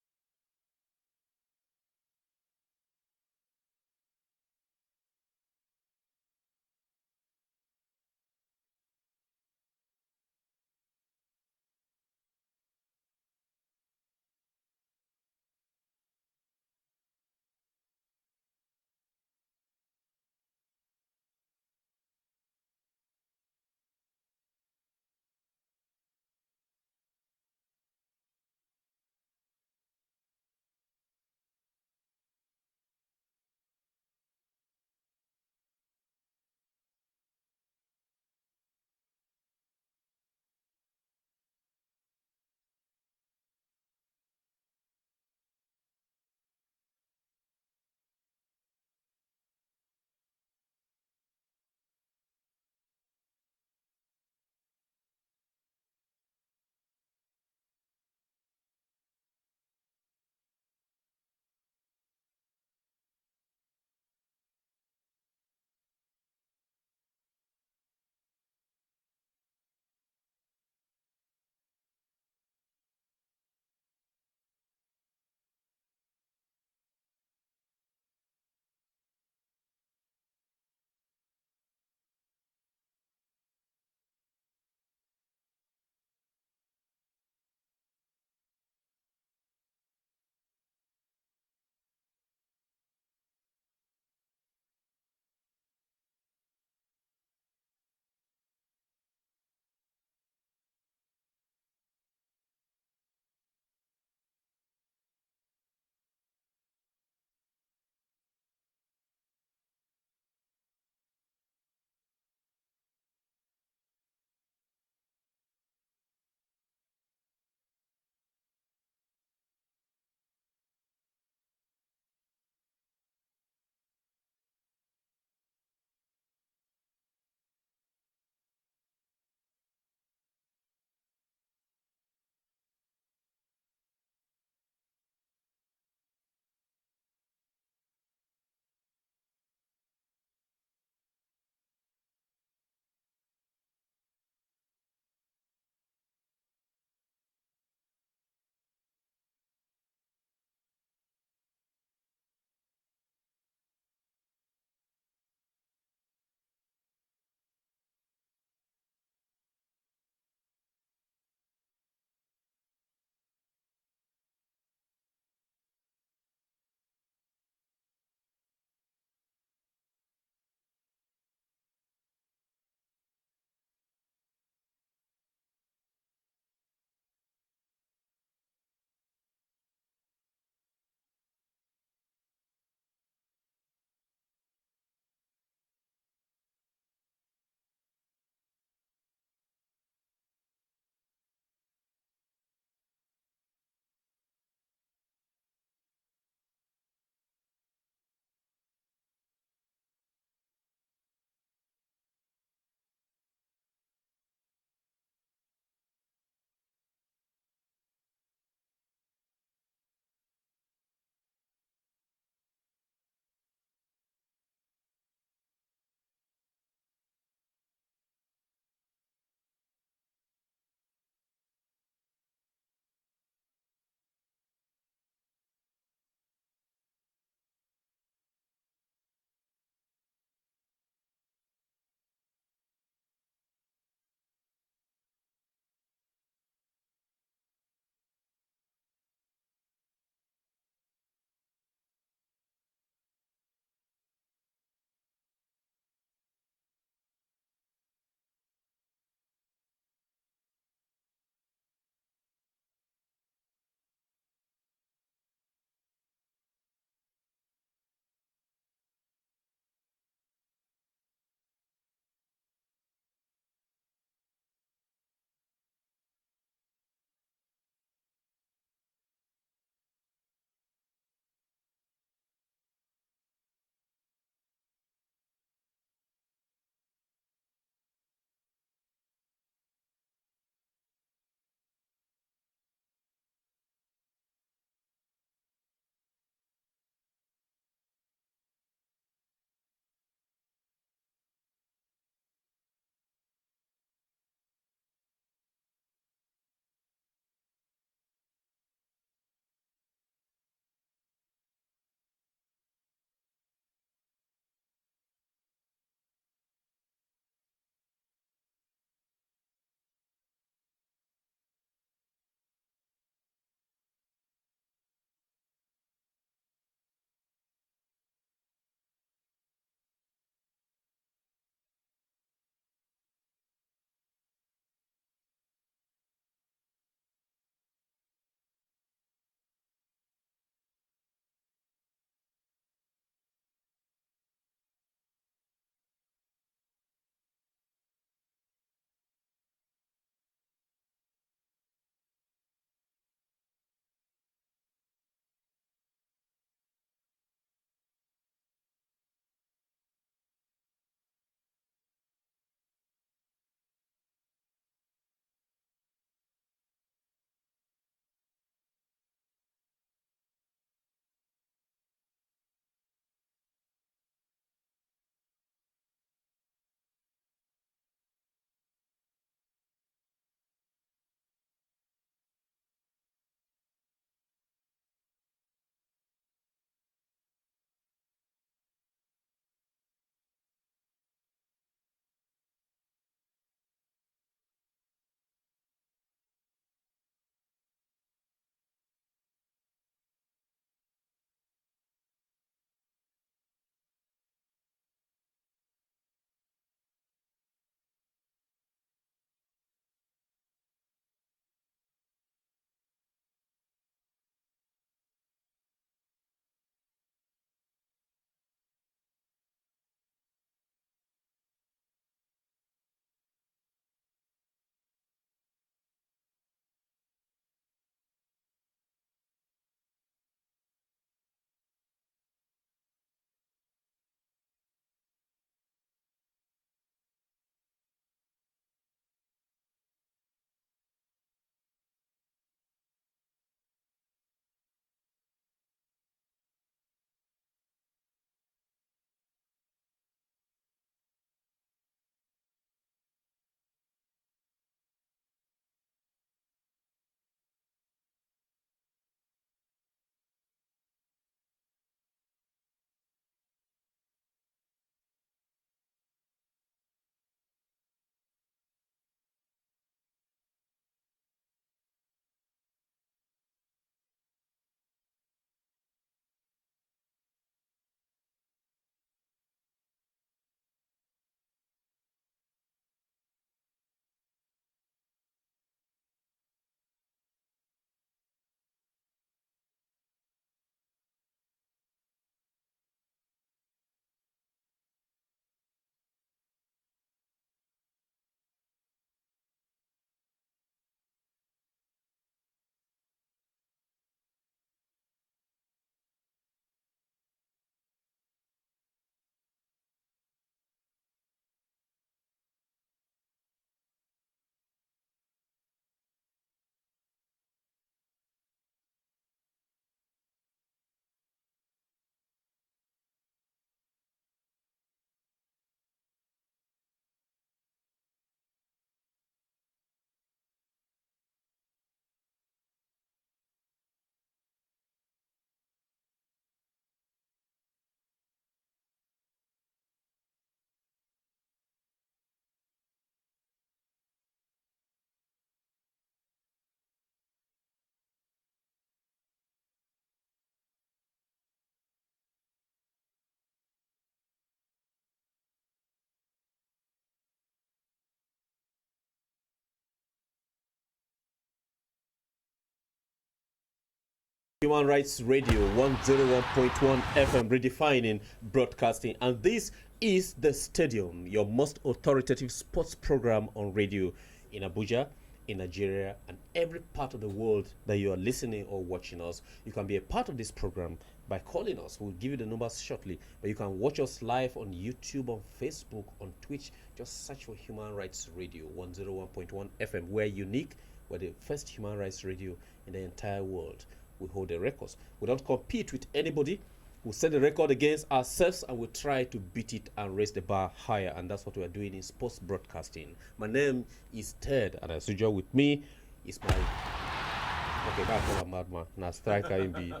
Human Rights Radio 101.1 FM, redefining broadcasting. And this is The Stadium, your most authoritative sports program on radio in Abuja, in Nigeria, and every part of the world that you are listening or watching us. You can be a part of this program by calling us. We'll give you the numbers shortly. But you can watch us live on YouTube, on Facebook, on Twitch. Just search for Human Rights Radio 101.1 FM. We're unique. We're the first human rights radio in the entire world. We hold the records. We don't compete with anybody. We set the record against ourselves and we try to beat it and raise the bar higher. And that's what we are doing in sports broadcasting. My name is Ted, and as usual with me is my... Okay, that's not a madman. Now striker in the...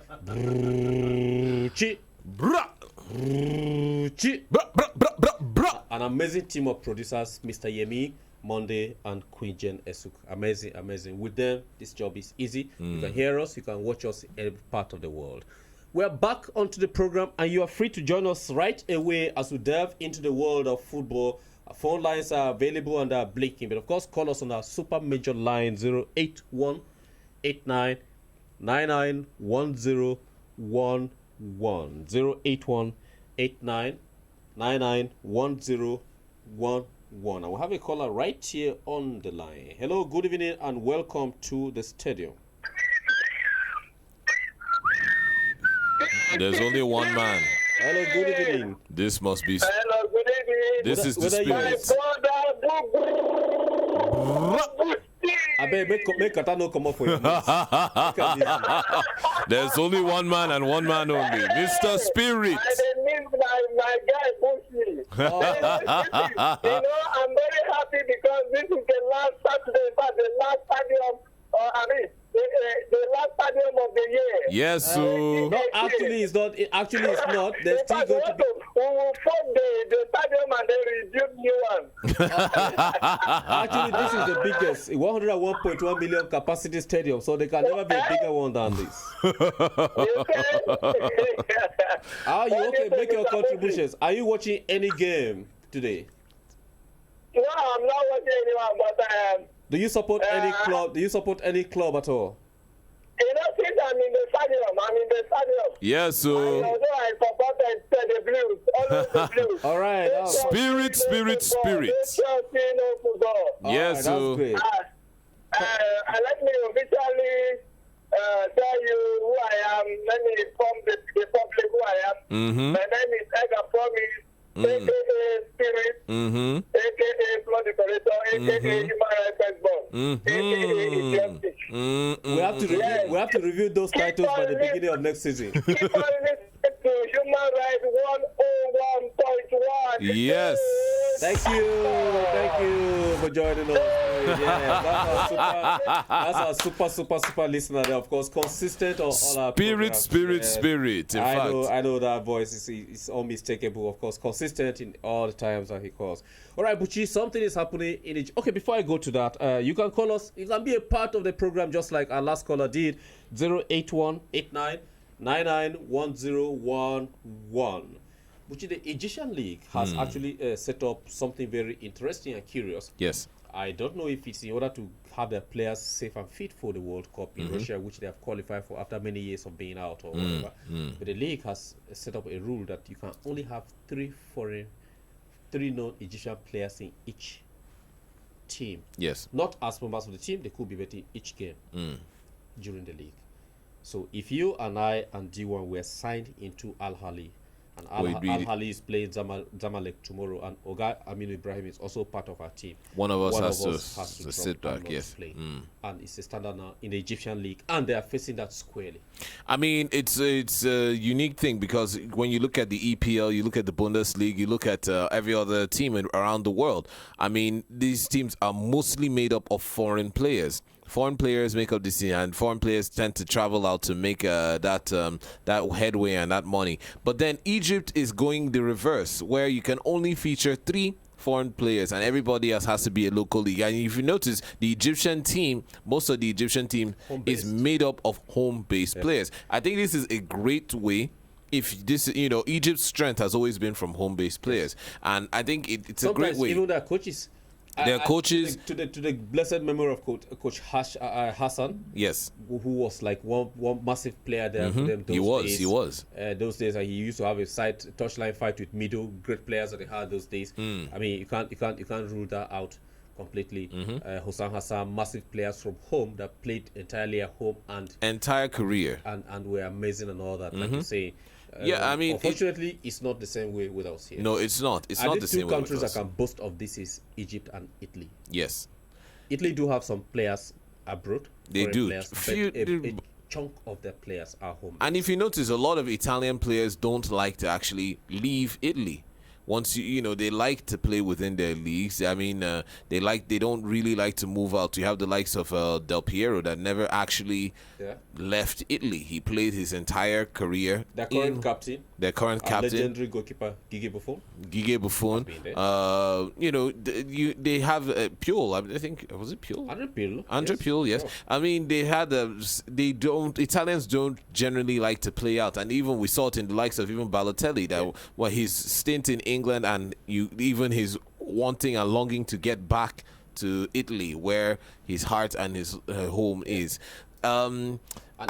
An amazing team of producers, Mr. Yemi, Monday, and Queen Jen Esuk. Amazing, amazing. With them, this job is easy. You can hear us, you can watch us in every part of the world. We're back onto the program, and you are free to join us right away as we delve into the world of football. Our phone lines are available and are blinking, but of course, call us on our super major line 081 89 99 1011. 081 89 99 1011. And we'll have a caller right here on the line. Hello, good evening, and welcome to the stadium. There's only one man. Hello, good evening. This must be. Hello, good evening. This is the Whether spirit. I bet make Katano come up for you. Look at this. There's only one man and one man only. Mr. Spirit. I didn't miss my guy Bushi. I'm very happy because this is the last Saturday, but the last stadium, the last stadium of the year. Yes, so. No, actually, it's not. Actually, it's not. There's In still fact, going to be. we will form the stadium and then rebuild new one. Actually, this is the biggest 101.1 million capacity stadium, so there can never be a bigger one than this. Are you okay? Make your contributions. Are you watching any game today? No, I'm not watching anyone, but Do you support any club? Do you support any club at all? since I'm in the stadium, Yes, so. although I supported the Blues, always the Blues. All right. Spirit. Yes, That's so. great. Let me officially tell you who I am. Let me inform the public who I am. My name is Edgar Promise, a.k.a. Spirit, a.k.a. Blood Decorator, a.k.a. Human Rights Backbone, a.k.a. Eclectic. We have to review those titles by the beginning of next season. Keep on listening to Human Rights 101.1. Yes. Thank you for joining us. Yeah, that's our super listener there, of course, consistent on all our programs. Spirit. In I fact, know that voice is unmistakable, of course, consistent in all the times that he calls. All right, Buchi, something is happening in Egypt. Okay, before I go to that, you can call us. You can be a part of the program just like our last caller did. 081 89 99 1011. Buchi, the Egyptian League has actually set up something very interesting and curious. yes. I don't know if it's in order to have their players safe and fit for the World Cup in Russia, which they have qualified for after many years of being out or whatever. But the league has set up a rule that you can only have three non-Egyptian players in each team. Yes. Not as members of the team, they could be betting each game during the league. So if you and I and D1 were signed into Al Ahly, and Al Ahly is playing Zamalek tomorrow, and Oga Aminu Ibrahim is also part of our team. One of us has to drop sit back, and not yes. play. And it's a standard now in the Egyptian league, and they are facing that squarely. I mean, it's a unique thing because when you look at the EPL, you look at the Bundesliga, you look at every other team around the world. I mean, these teams are mostly made up of foreign players. Foreign players make up the team, and foreign players tend to travel out to make that headway and that money. But then Egypt is going the reverse, where you can only feature 3 foreign players and everybody else has to be a local league. And if you notice, the Egyptian team, most of the Egyptian team is made up of home-based players. I think this is a great way. If this, Egypt's strength has always been from home-based players, and I think it's a great way. Even their coaches Their coaches to the blessed memory of Coach Hassan. Yes. Who was like one massive player there for them. He was. Those days, he used to have a touchline fight with middle great players that they had those days. I mean, you can't rule that out completely. Hossein Hassan, massive players from home that played entirely at home and entire career and were amazing and all that. Like you say. Yeah, I mean, unfortunately, it's not the same way with us here. No, it's not. It's not the same way. Two countries that can boast of this is Egypt and Italy. Yes. Italy do have some players abroad. They do. Players, a chunk of their players are home. And if you notice, a lot of Italian players don't like to actually leave Italy. Once they like to play within their leagues. I mean, they don't really like to move out. You have the likes of Del Piero that never actually left Italy. He played his entire career. Their current captain. Legendary goalkeeper Gigi Buffon. They have Piol. I think was it Piol? Andre Piol. Yes. I mean, Italians don't generally like to play out, and even we saw it in the likes of even Balotelli that his stint in England and even his wanting and longing to get back to Italy, where his heart and his home is. I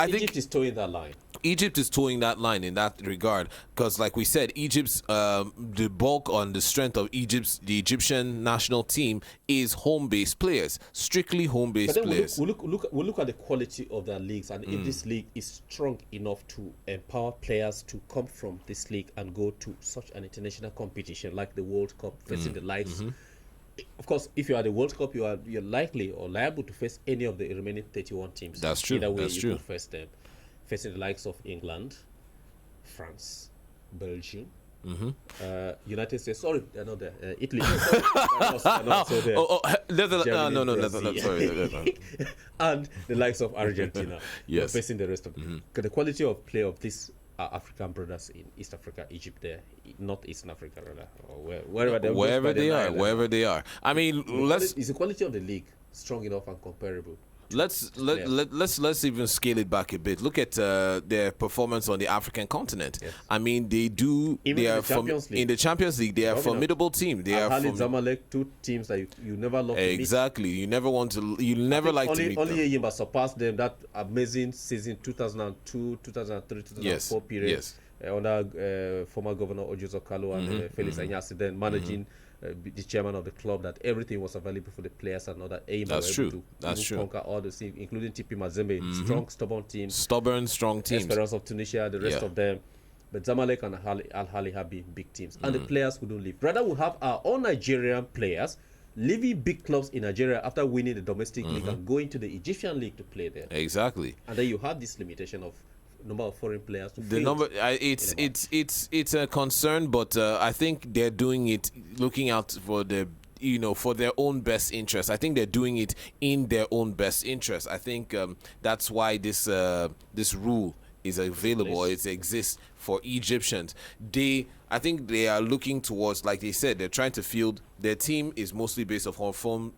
think Egypt is towing that line. Egypt is towing that line in that regard because, like we said, Egypt's the bulk on the strength of the Egyptian national team is home-based players, strictly home-based players. We look at the quality of their leagues, and if this league is strong enough to empower players to come from this league and go to such an international competition like the World Cup, facing the likes. Of course, if you are the World Cup, you're likely or liable to face any of the remaining 31 teams. That's true. Either way, That's you true. could face them. Facing the likes of England, France, Belgium, United States. Sorry, they're not there. Italy. Sorry. And the likes of Argentina. Yes. Facing the rest of them. The quality of play of these African brothers in East Africa, Egypt, there, not Eastern Africa, rather, or wherever they are. I mean, is the quality of the league strong enough and comparable? Let's even scale it back a bit. Look at their performance on the African continent. Yes. I mean, in the Champions League, they are a formidable team. They are Zamalek, two teams that you never love to meet. Exactly. You never like to meet them. Only Yimba surpassed them that amazing season 2002, 2003, 2004 period. Yes. Under former Governor Ojozo Kalu and Felix Anyasi, then managing the chairman of the club, that everything was available for the players and all that. That's true. That's true. Conquer all the teams, including TP Mazembe, strong, stubborn teams. Strong teams. Esperance of Tunisia, the rest of them. But Zamalek and Al Ahly have been big teams. And the players wouldn't leave. Rather, we have our own Nigerian players leaving big clubs in Nigeria after winning the domestic league and going to the Egyptian league to play there. Exactly. And then you have this limitation of number of foreign players. It's a concern, but I think they're doing it looking out for for their own best interest. I think they're doing it in their own best interest. I think that's why this rule is available. It exists for Egyptians. I think they are looking towards, like they said, they're trying to field. Their team is mostly based off home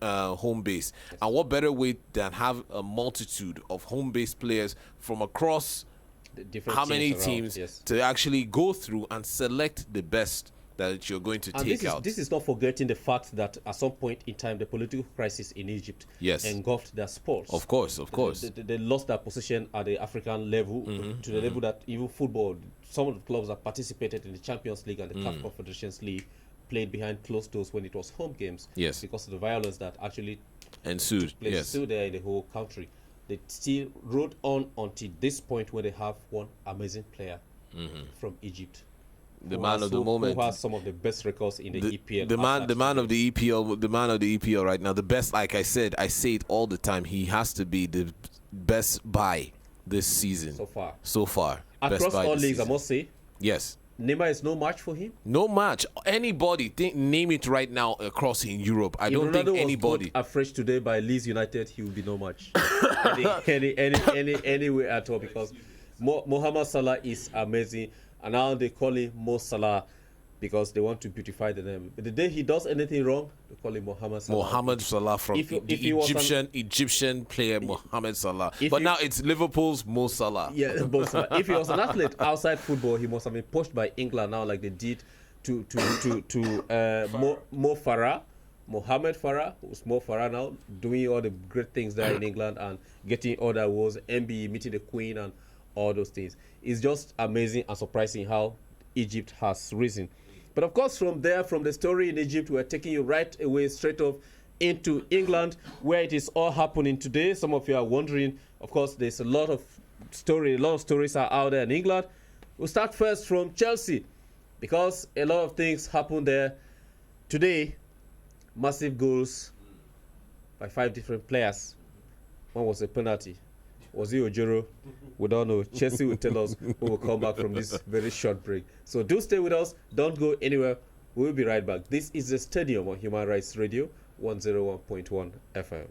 base, and what better way than have a multitude of home based players from across how many teams to actually go through and select the best that you're going to take out. This is not forgetting the fact that at some point in time, the political crisis in Egypt engulfed their sports. Of course. They lost their position at the African level to the level that even football, some of the clubs that participated in the Champions League and the CAF Confederations League played behind closed doors when it was home games. Yes. Because of the violence that actually ensued. Still there in the whole country. They still rode on until this point where they have one amazing player from Egypt. The man of the moment. Who has some of the best records in the EPL. The man of the EPL right now. The best, like I said, I say it all the time. He has to be the best buy this season. So far. Across all leagues, I must say. Yes. Neymar is no match for him. No match. Anybody, name it right now across in Europe. I don't think anybody. Afresh today by Leeds United, he will be no match. Anyway at all, because Mohamed Salah is amazing, and now they call him Mo Salah because they want to beautify the name. But the day he does anything wrong, they call him Mohamed Salah. Mohamed Salah from Egyptian player Mohamed Salah. But now it's Liverpool's Mo Salah. Yeah, Mo Salah. If he was an athlete outside football, he must have been poached by England now, like they did to Mo Farah Mohamed Farah, who's Mo Farah now, doing all the great things there in England and getting other awards, MBE, meeting the Queen, and all those things. It's just amazing and surprising how Egypt has risen. But of course, from there, from the story in Egypt, we're taking you right away, straight off into England, where it is all happening today. Some of you are wondering, of course, there's a lot of stories are out there in England. We'll start first from Chelsea, because a lot of things happened there today. Massive goals by 5 different players. One was a penalty. Was it Ojoro? We don't know. Chelsea will tell us when we come back from this very short break. So do stay with us. Don't go anywhere. We'll be right back. This is the Stadium on Human Rights Radio, 101.1 FM.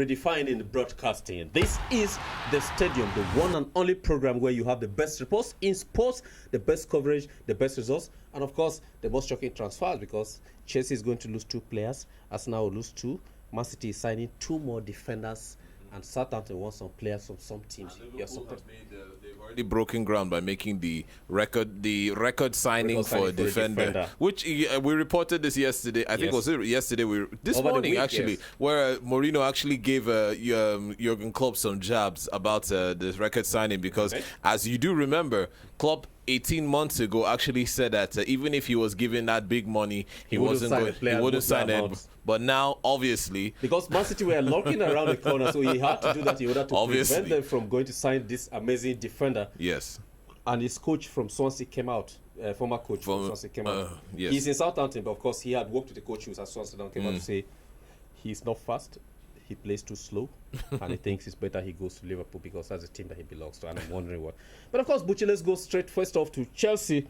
Redefining broadcasting. This is the Stadium, the one and only program where you have the best reports in sports, the best coverage, the best results, and of course, the most shocking transfers, because Chelsea is going to lose 2 players, Arsenal will lose 2, Man City is signing 2 more defenders, and Southampton wants some players from some teams. They've already broken ground by making the record signing for a defender, which we reported this yesterday. I think it was yesterday. This morning actually, where Mourinho actually gave Jurgen Klopp some jabs about the record signing, because as you do remember, Klopp 18 months ago actually said that even if he was given that big money, he wouldn't sign it. But now, obviously, because Man City were looking around the corner, so he had to do that in order to prevent them from going to sign this amazing defender. Yes. And his coach from Swansea came out, former coach from Swansea came out. Yes. He's in Southampton, but of course he had worked with the coach who was at Swansea and came out to say he's not fast, he plays too slow, and he thinks it's better he goes to Liverpool because that's the team that he belongs to. And I'm wondering what. But of course, Bucci, let's go straight first off to Chelsea,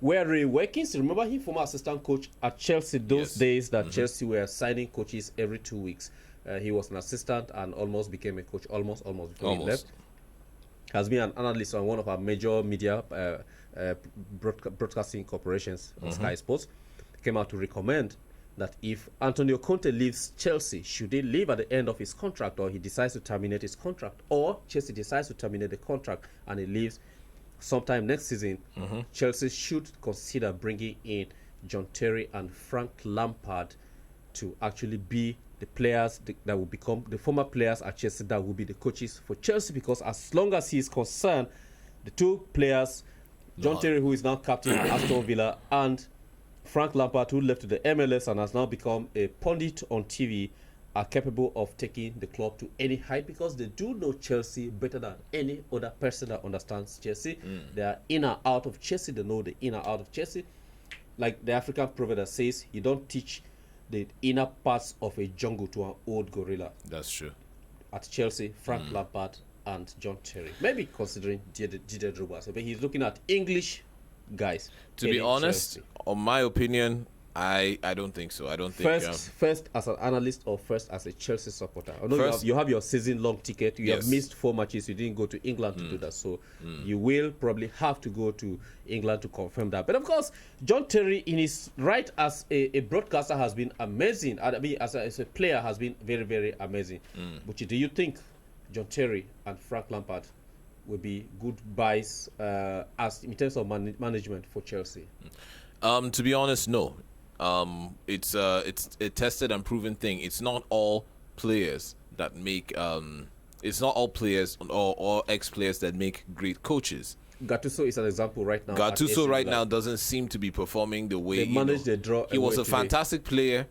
where Ray Watkins, remember him, former assistant coach at Chelsea, those days that Chelsea were signing coaches every 2 weeks. He was an assistant and almost became a coach, almost before he left. Has been an analyst on one of our major media broadcasting corporations, Sky Sports. Came out to recommend that if Antonio Conte leaves Chelsea, should he leave at the end of his contract, or he decides to terminate his contract, or Chelsea decides to terminate the contract and he leaves sometime next season, Chelsea should consider bringing in John Terry and Frank Lampard to actually be the players that will become the former players at Chelsea that will be the coaches for Chelsea, because as long as he is concerned, the 2 players, John Terry, who is now captain of Aston Villa, and Frank Lampard, who left to the MLS and has now become a pundit on TV, are capable of taking the club to any height, because they do know Chelsea better than any other person that understands Chelsea. They are in and out of Chelsea. They know the in and out of Chelsea. Like the African proverb that says, you don't teach the inner parts of a jungle to an old gorilla. That's true. At Chelsea, Frank Lampard and John Terry. Maybe considering Didier Drogba. But he's looking at English guys. To be honest, on my opinion, I don't think so. I don't think first as an analyst or first as a Chelsea supporter. I know you have your season-long ticket. You have missed 4 matches. You didn't go to England to do that, so you will probably have to go to England to confirm that. But of course, John Terry, in his right as a broadcaster, has been amazing. I mean, as a player, has been very, very amazing. But do you think John Terry and Frank Lampard will be good buys as in terms of management for Chelsea? To be honest, no. It's a tested and proven thing. It's not all players that make it's not all players or ex-players that make great coaches. Gattuso is an example right now. Gattuso right now doesn't seem to be performing the way they managed the draw. He was a fantastic player,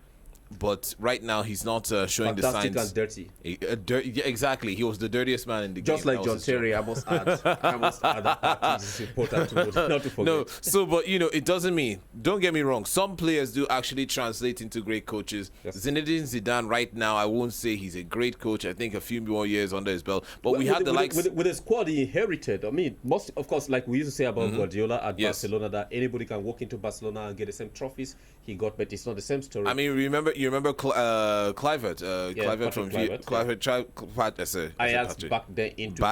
but right now he's not showing the signs. Fantastic and dirty. Yeah, exactly. He was the dirtiest man in the game. Just like John Terry, I must add that is important to not to forget. No, so but it doesn't mean. Don't get me wrong. Some players do actually translate into great coaches. Yes. Zinedine Zidane right now, I won't say he's a great coach. I think a few more years under his belt. But we had the likes with the squad he inherited. I mean, most of course, like we used to say about Guardiola at Barcelona, that anybody can walk into Barcelona and get the same trophies he got, but it's not the same story. I mean, you remember Kluivert, Ajax back then into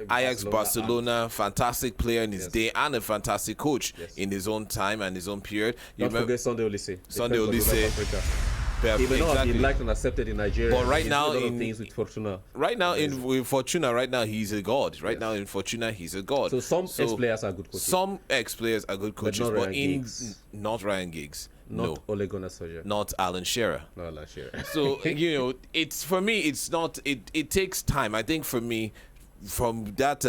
Ajax, Barcelona, fantastic player in his day and a fantastic coach in his own time and his own period. Don't forget Sunday Olise. He may not have been liked and accepted in Nigeria. But right now, with Fortuna. With Fortuna, right now he's a god. Right now in Fortuna, he's a god. So some ex-players are good coaches. Some ex-players are good coaches, but not Ryan Giggs. Not Ole Gunnar Solskjaer. Not Alan Shearer. Not Alan Shearer. So it's for me. It's not. It takes time. I think for me, from that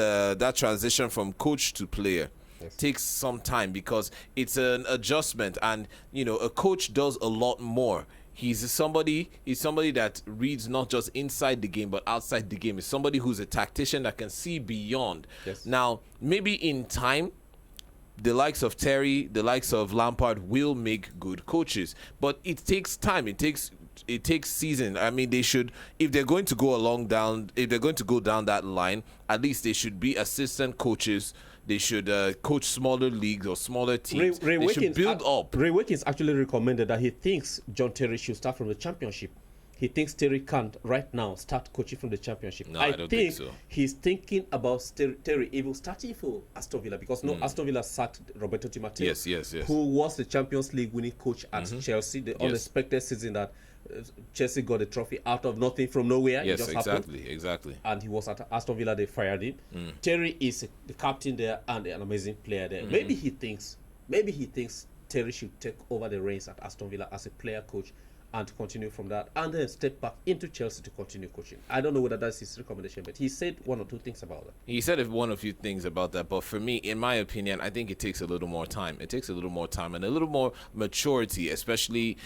transition from coach to player. Takes some time because it's an adjustment, and a coach does a lot more. He's somebody that reads not just inside the game but outside the game. He's somebody who's a tactician that can see beyond. Now, maybe in time, the likes of Terry, the likes of Lampard will make good coaches, but it takes time. It takes season. I mean, they should, if they're going to go down that line, at least they should be assistant coaches. They should coach smaller leagues or smaller teams. They should build up. Ray Watkins actually recommended that he thinks John Terry should start from the Championship. he thinks Terry can't right now start coaching from the Championship. No, I don't think so. He's thinking about Terry even starting for Aston Villa because Aston Villa sacked Roberto Di Matteo, yes, who was the Champions League winning coach at Chelsea. The unexpected season that Chelsea got the trophy out of nothing from nowhere. Yes, it just exactly, happened. exactly. And he was at Aston Villa. They fired him. Terry is the captain there and an amazing player there. Maybe he thinks Terry should take over the reins at Aston Villa as a player coach and continue from that, and then step back into Chelsea to continue coaching. I don't know whether that's his recommendation, but he said one or two things about that. He said one or few things about that, but for me, in my opinion, I think it takes a little more time. It takes a little more time and a little more maturity, especially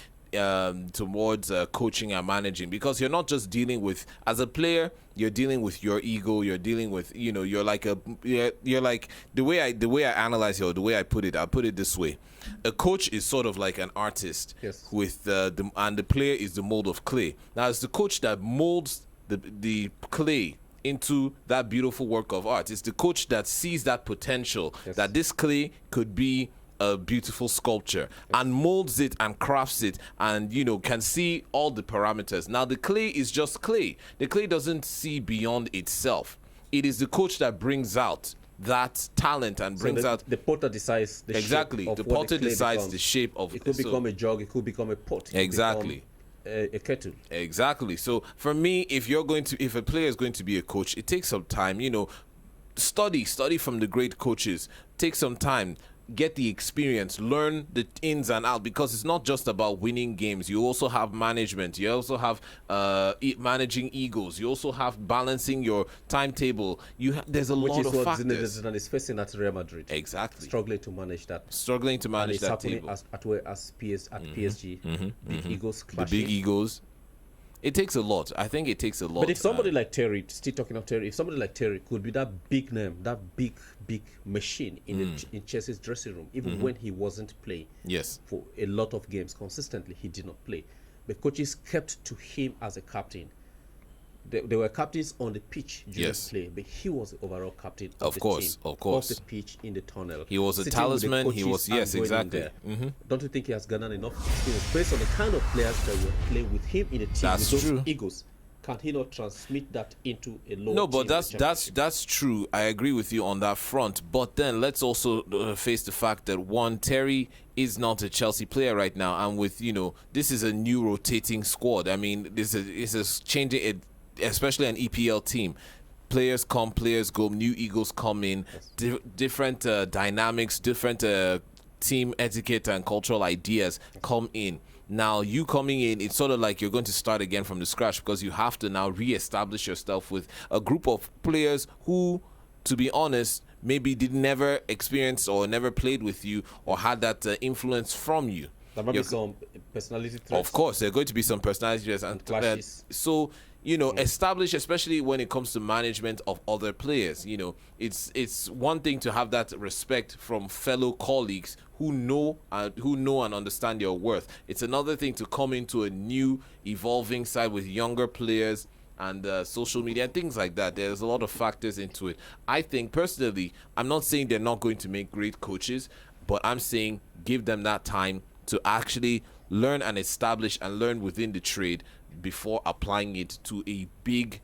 towards coaching and managing, because you're not just dealing with, as a player, you're dealing with your ego, you're dealing with, you're like the way I analyze it, or the way I put it this way: a coach is sort of like an artist, with and the player is the mold of clay. Now it's the coach that molds the clay into that beautiful work of art. It's the coach that sees that potential, that this clay could be a beautiful sculpture, and molds it and crafts it, and can see all the parameters. Now the clay is just clay. The clay doesn't see beyond itself. It is the coach that brings out that talent and brings out the potter decides the exactly shape of the what potter the clay decides becomes. the shape of it. Could become a jug, it could become a pot, exactly, a kettle. Exactly. So for me, if a player is going to be a coach, it takes some time. Study from the great coaches. Take some time, get the experience, learn the ins and outs, because it's not just about winning games. You also have management, you also have managing egos, you also have balancing your timetable. There's a lot of factors. Which is what Zidane is facing at Real Madrid. Exactly. Struggling to manage that. And it's happening table. At PSG. Big egos clashing. The big egos. It takes a lot. I think it takes a lot. But if somebody like Terry, still talking of Terry, if somebody like Terry could be that big name, that big machine in Chelsea's dressing room, even when he wasn't playing, for a lot of games consistently, he did not play. The coaches kept to him as a captain. There were captains on the pitch during play, but he was the overall captain of the team. Of course. Off the pitch, in the tunnel. He was a talisman. He was, exactly. Don't you think he has garnered enough experience based on the kind of players that will play with him in the team? That's with those true. egos. Can he not transmit that into a lower No, but team? that's true. I agree with you on that front. But then let's also face the fact that Terry is not a Chelsea player right now, and with this is a new rotating squad. I mean, this is changing it. Especially an EPL team, players come, players go, new egos come in, different dynamics, different team etiquette and cultural ideas come in. Now you coming in, it's sort of like you're going to start again from the scratch, because you have to now re-establish yourself with a group of players who, to be honest, maybe did never experience or never played with you or had that influence from you. There might be some personality traits. Of course, there are going to be some personality traits and clashes. So establish, especially when it comes to management of other players. It's one thing to have that respect from fellow colleagues who know and understand your worth. It's another thing to come into a new evolving side with younger players and social media and things like that. There's a lot of factors into it. I think personally, I'm not saying they're not going to make great coaches, but I'm saying give them that time to actually learn and establish and learn within the trade before applying it to a big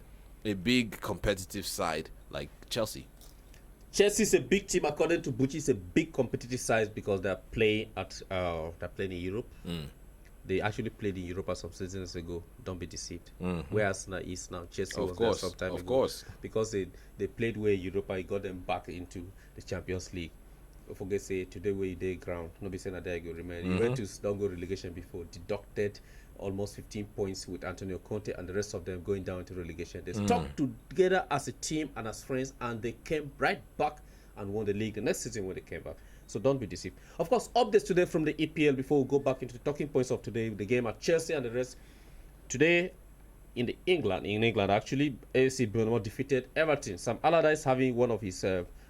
competitive side like Chelsea. Chelsea is a big team, according to Bucci. It's a big competitive side because they're playing in Europe. They actually played in Europa some seasons ago. Don't be deceived. Where Arsenal is now, Chelsea was there some time ago. Of course. Because they played where Europa, it got them back into the Champions League. Don't forget, say, today where they ground. Nobody saying that they go remain. Juventus don't go relegation before. Deducted almost 15 points with Antonio Conte and the rest of them going down to relegation. They stuck together as a team and as friends, and they came right back and won the league the next season when they came back. So don't be deceived. Of course, updates today from the EPL before we go back into the talking points of today, the game at Chelsea and the rest. Today, in England actually, AFC Bournemouth defeated Everton. Sam Allardyce having one of his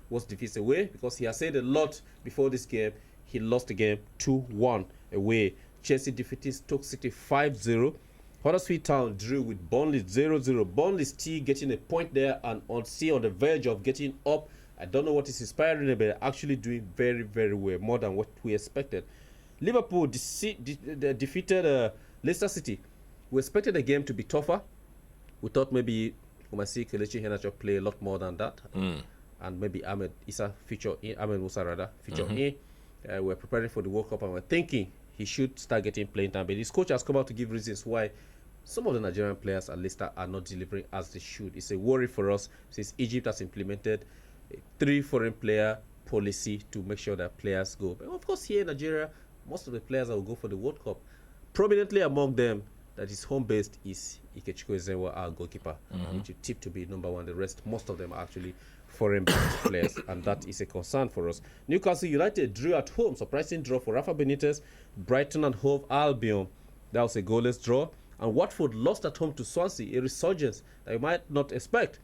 worst defeats away, because he has said a lot before this game. He lost the game 2-1 away. Chelsea defeated Stoke City 5-0. Huddersfield Town drew with Burnley 0-0. Burnley still getting a point there and on the verge of getting up. I don't know what is inspiring them, but they're actually doing very, very well, more than what we expected. Liverpool defeated Leicester City We expected the game to be tougher. We thought maybe we might see Kelechi Iheanacho play a lot more than that. And maybe Ahmed Musa rather feature in. We're preparing for the World Cup and we're thinking he should start getting playing time. But his coach has come out to give reasons why some of the Nigerian players at Leicester are not delivering as they should. It's a worry for us since Egypt has implemented a 3 foreign player policy to make sure that players go. But of course, here in Nigeria, most of the players that will go for the World Cup, prominently among them, that is home-based, is Ikechukwu Ezenwa, our goalkeeper, which you tip to be number 1. The rest, most of them are actually foreign-based players, and that is a concern for us. Newcastle United drew at home, surprising draw for Rafa Benitez. Brighton and Hove Albion, that was a goalless draw. And Watford lost at home to Swansea, a resurgence that you might not expect.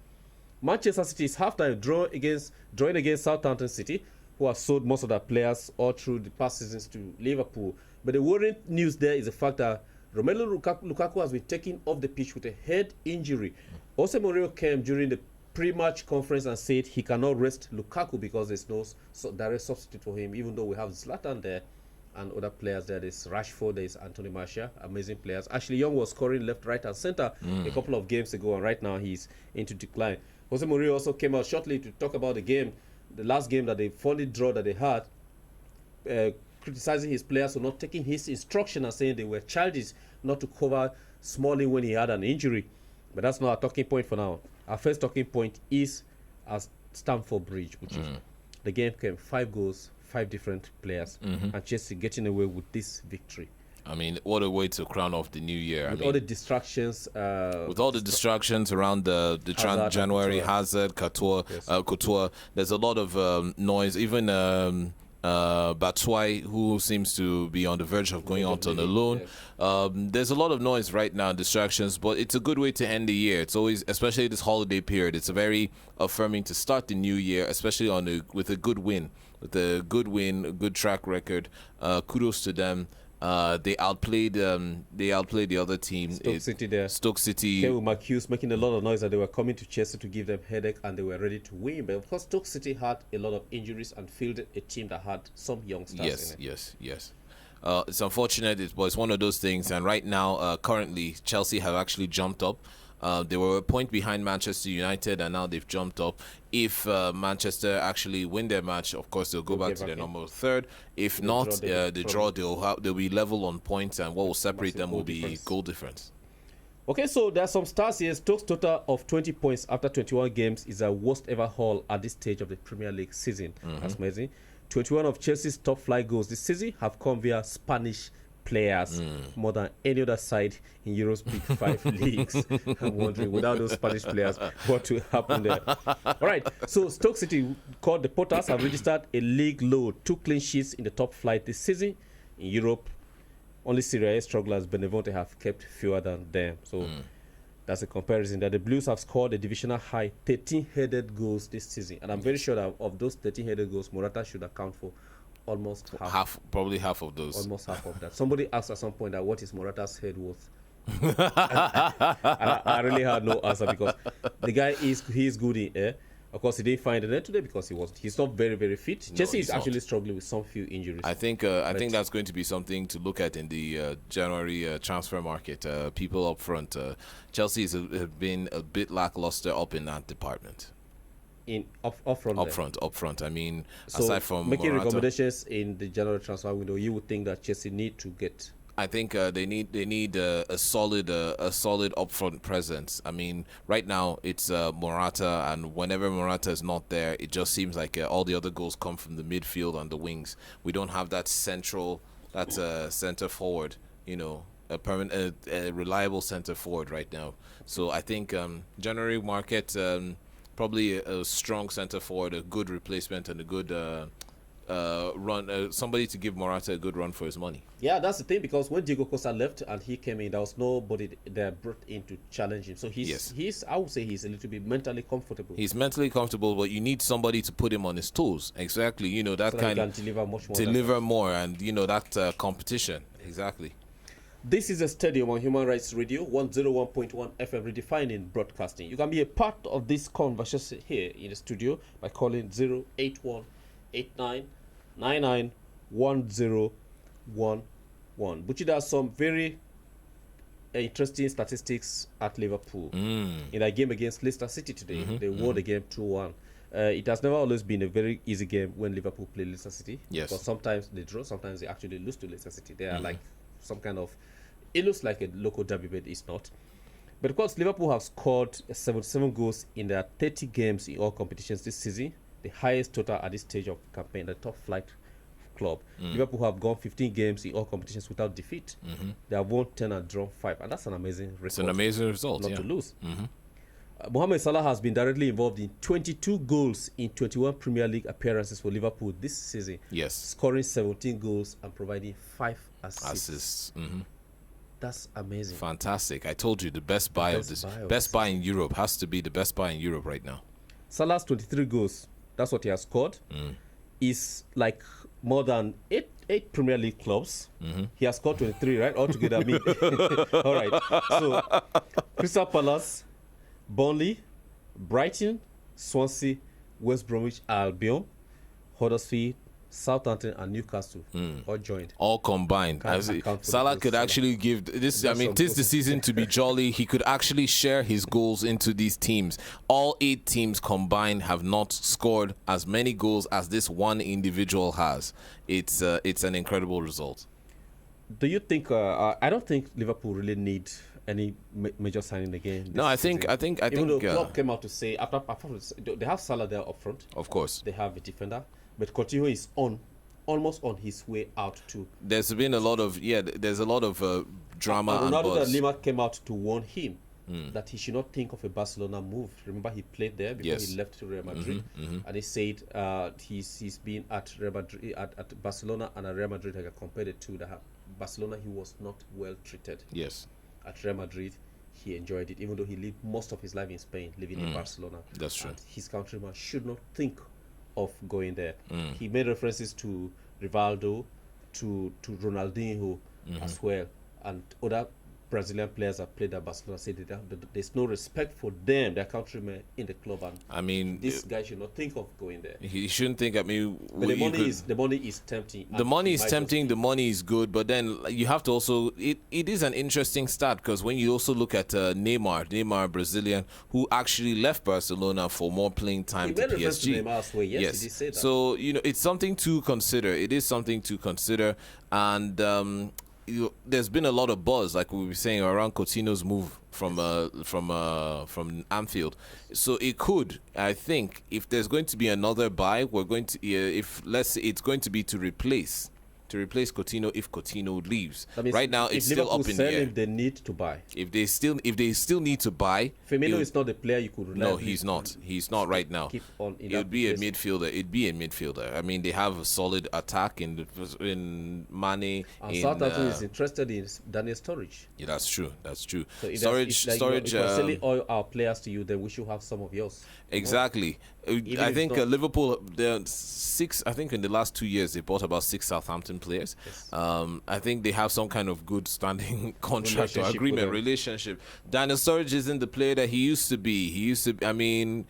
Manchester City's halftime drawing against Southampton City, who have sold most of their players all through the past seasons to Liverpool. But the worrying news there is the fact that Romelu Lukaku has been taken off the pitch with a head injury. Jose Mourinho came during the pre-match conference and said he cannot rest Lukaku because there's no direct substitute for him, even though we have Zlatan there and other players there. There's Rashford, there's Anthony Martial, amazing players. Ashley Young was scoring left, right, and center a couple of games ago, and right now he's into decline. Jose Mourinho also came out shortly to talk about the last game that they finally draw that they had, criticizing his players for not taking his instruction and saying they were childish not to cover Smalling when he had an injury. But that's not our talking point for now. Our first talking point is at Stamford Bridge, which is the game came 5 goals, 5 different players, and Chelsea getting away with this victory. I mean, what a way to crown off the new year. With all the distractions. With all the distractions around the January, Hazard, Couture, there's a lot of noise. Even Batshuayi, who seems to be on the verge of going out on a loan. Yes. There's a lot of noise right now, distractions, but it's a good way to end the year. It's always, especially this holiday period, it's a very affirming to start the new year, especially with a good win. With a good track record. Kudos to them. They outplayed the other team. Stoke City. Kevin McHughes making a lot of noise that they were coming to Chelsea to give them headache and they were ready to win. But of course, Stoke City had a lot of injuries and fielded a team that had some youngsters in it. Yes. It's unfortunate, but it's one of those things. And right now, currently, Chelsea have actually jumped up. They were a point behind Manchester United, and now they've jumped up. If Manchester actually win their match, of course they'll go back to their normal third. If not, the draw they'll be level on points, and what will separate them will be goal difference. Okay, so there are some stats here. Stoke's total of 20 points after 21 games is their worst ever haul at this stage of the Premier League season. That's amazing. 21 of Chelsea's top flight goals this season have come via Spanish players, more than any other side in Europe's Big 5 leagues. I'm wondering, without those Spanish players, what will happen there? All right, so Stoke City, called the Potters, have registered a league low 2 clean sheets in the top flight this season. In Europe, only Serie A strugglers Benevento have kept fewer than them. So that's a comparison that the Blues have scored a divisional high 13 headed goals this season. And I'm very sure that of those 13 headed goals, Morata should account for almost probably half of those. Almost half of that. Somebody asked at some point that what is Morata's head worth? I really had no answer because the guy he's good in air. Of course, he didn't find the net today because he's not very, very fit. Chelsea is actually struggling with some few injuries. I think that's going to be something to look at in the January transfer market. People up front, Chelsea have been a bit lackluster up in that department. Up front. I mean, so aside from making Morata, recommendations in the January transfer window, you would think that Chelsea need to get. I think they need a solid upfront presence. I mean, right now it's Morata, and whenever Morata is not there, it just seems like all the other goals come from the midfield and the wings. We don't have that center forward, a permanent, reliable center forward right now. So I think January market, probably a strong center forward, a good replacement, and a good run, somebody to give Morata a good run for his money. Yeah, that's the thing, because when Diego Costa left and he came in, there was nobody there brought in to challenge him. So he's I would say he's a little bit mentally comfortable. He's mentally comfortable, but you need somebody to put him on his toes. Exactly, that so kind of deliver more, and that competition. Exactly. This is a Stadium on Human Rights Radio, 101.1 FM, redefining broadcasting. You can be a part of this conversation here in the studio by calling 08189991011. Buchi, there are some very interesting statistics at Liverpool. In a game against Leicester City today, they won the game 2-1. It has never always been a very easy game when Liverpool play Leicester City. Yes. Because sometimes they draw, sometimes they actually lose to Leicester City. They are like some kind of, it looks like a local derby, but it's not. But of course, Liverpool have scored 77 goals in their 30 games in all competitions this season, the highest total at this stage of campaign, the top flight club. Liverpool have gone 15 games in all competitions without defeat. They have won 10 and drawn 5, and that's an amazing record. It's an amazing result, not to lose. Mohamed Salah has been directly involved in 22 goals in 21 Premier League appearances for Liverpool this season. Yes. Scoring 17 goals and providing 5 assists. That's amazing. Fantastic. I told you the best buy of this. Best buy in Europe has to be the best buy in Europe right now. Salah's 23 goals. That's what he has scored. Is like more than eight Premier League clubs. He has scored 23, right? Altogether, all right. So, Crystal Palace, Burnley, Brighton, Swansea, West Bromwich Albion, Huddersfield, Southampton, and Newcastle all joined. All combined. Salah could actually give this. I mean, this the season to be jolly. He could actually share his goals into these teams. All 8 teams combined have not scored as many goals as this one individual has. It's an incredible result. Do you think? I don't think Liverpool really need any major signing again. No, I think. Even though Klopp came out to say after they have Salah there up front. Of course, they have a defender. But Coutinho is almost on his way out too. There's been a lot of drama and Ronaldo buzz. and Lima came out to warn him that he should not think of a Barcelona move. Remember, he played there before he left to Real Madrid, and he said he's been at Real Madrid, at Barcelona and at Real Madrid. I compared the two. That Barcelona, he was not well treated. Yes. At Real Madrid, he enjoyed it, even though he lived most of his life in Spain, living in Barcelona. That's true. And his countryman should not think of going there. He made references to Rivaldo, to Ronaldinho as well, and other Brazilian players have played at Barcelona. Say that there's no respect for them, their countrymen in the club, and I mean, this guy should not think of going there. He shouldn't think. I mean, but the money is tempting. The money is tempting. The money is good, but then you have to also. It is an interesting start because when you also look at Neymar, Brazilian, who actually left Barcelona for more playing time to PSG. To Neymar as well. Yes, he did say that. So it's something to consider. It is something to consider, and there's been a lot of buzz, like we were saying, around Coutinho's move from Anfield. So it could, I think, if there's going to be another buy, we're going to, let's say it's going to be to replace Coutinho if Coutinho leaves. Right now, it's still up in the air. If they need to buy. If they still need to buy. Firmino is not the player you could rely on. No, he's not. He's not right now. It would be a midfielder. I mean, they have a solid attack in Mane. And Southampton is interested in Daniel Sturridge. Yeah, that's true. So Sturridge. If we're selling all our players to you, then we should have some of yours. Exactly. I think Liverpool, I think in the last 2 years they bought about 6 Southampton players. Yes. I think they have some kind of good standing contract or agreement relationship. Daniel Sturridge isn't the player that he used to be. I mean,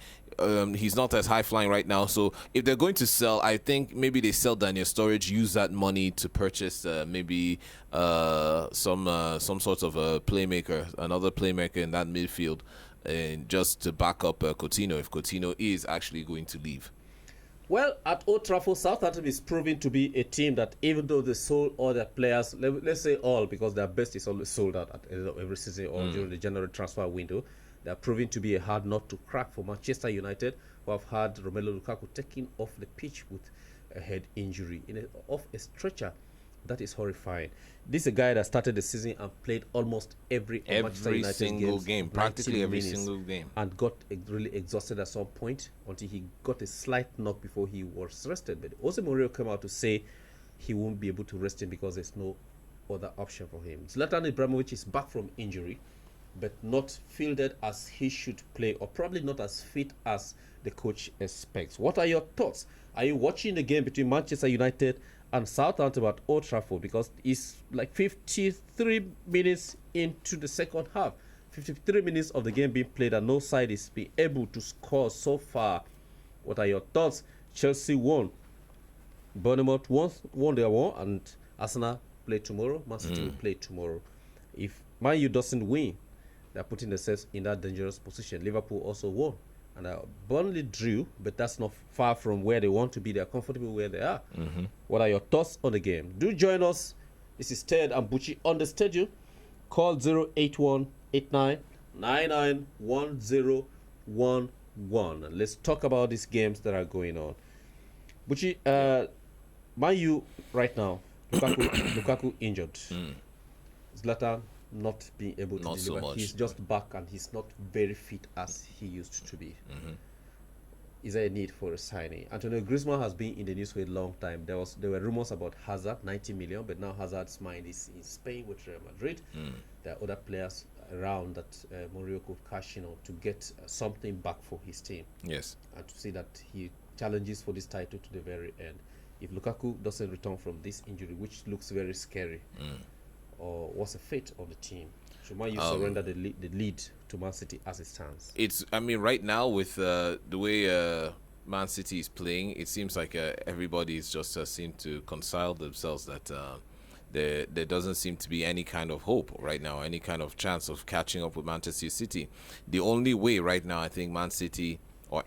he's not as high flying right now. So if they're going to sell, I think maybe they sell Daniel Sturridge, use that money to purchase maybe some sort of a playmaker, another playmaker in that midfield, and just to back up Coutinho if Coutinho is actually going to leave. Well, at Old Trafford, Southampton is proving to be a team that even though they sold all their players, let's say all, because their best is always sold out at the end of every season or during the January transfer window, they are proving to be a hard nut to crack for Manchester United, who have had Romelu Lukaku taken off the pitch with a head injury, off a stretcher. That is horrifying. This is a guy that started the season and played almost every Manchester United single game, practically every single game, and got really exhausted at some point until he got a slight knock before he was rested. But Jose Mourinho came out to say he won't be able to rest him because there's no other option for him. Zlatan Ibrahimovic is back from injury, but not fielded as he should play, or probably not as fit as the coach expects. What are your thoughts? Are you watching the game between Manchester United and Southampton at Old Trafford? Because it's like 53 minutes into the second half, 53 minutes of the game being played, and no side is being able to score so far. What are your thoughts? Chelsea won, Bournemouth won their one, and Arsenal play tomorrow. Man City will play tomorrow. If Man U doesn't win, they're putting themselves in that dangerous position. Liverpool also won. And Burnley drew, but that's not far from where they want to be. They're comfortable where they are. What are your thoughts on the game? Do join us. This is Ted and Buchi on the stadium. Call 081-89-99-1011. Let's talk about these games that are going on. Buchi, Man U right now, Lukaku injured. Zlatan not being able to Not deliver. so much. He's just back and he's not very fit as he used to be. Is there a need for a signing? Antonio Griezmann has been in the news for a long time. There were rumors about Hazard, 90 million, but now Hazard's mind is in Spain with Real Madrid. There are other players around that Mourinho could cash in on to get something back for his team. Yes. And to see that he challenges for this title to the very end. If Lukaku doesn't return from this injury, which looks very scary, or what's the fate of the team? Should Man U surrender the lead to Man City as it stands? Right now with the way Man City is playing, it seems like everybody's just seemed to reconcile themselves that there doesn't seem to be any kind of hope right now, any kind of chance of catching up with Manchester City. The only way right now, I think Man City or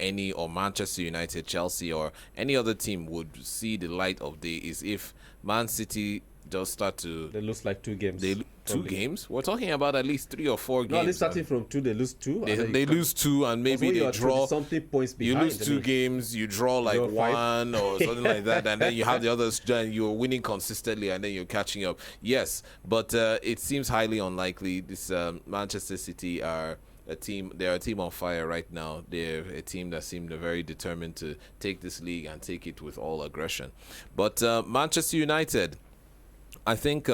Manchester United, Chelsea, or any other team would see the light of day is if Man City just start to... They lose like 2 games. Two games? We're talking about at least 3 or 4 games. No, at least starting from 2, they lose 2. They lose 2 and maybe they draw. Something points behind. You lose 2 games, you draw like 1 or something like that, and then you have the others, you're winning consistently, and then you're catching up. Yes, but it seems highly unlikely. This Manchester City are a team. They're a team on fire right now. They're a team that seemed very determined to take this league and take it with all aggression. But Manchester United, I think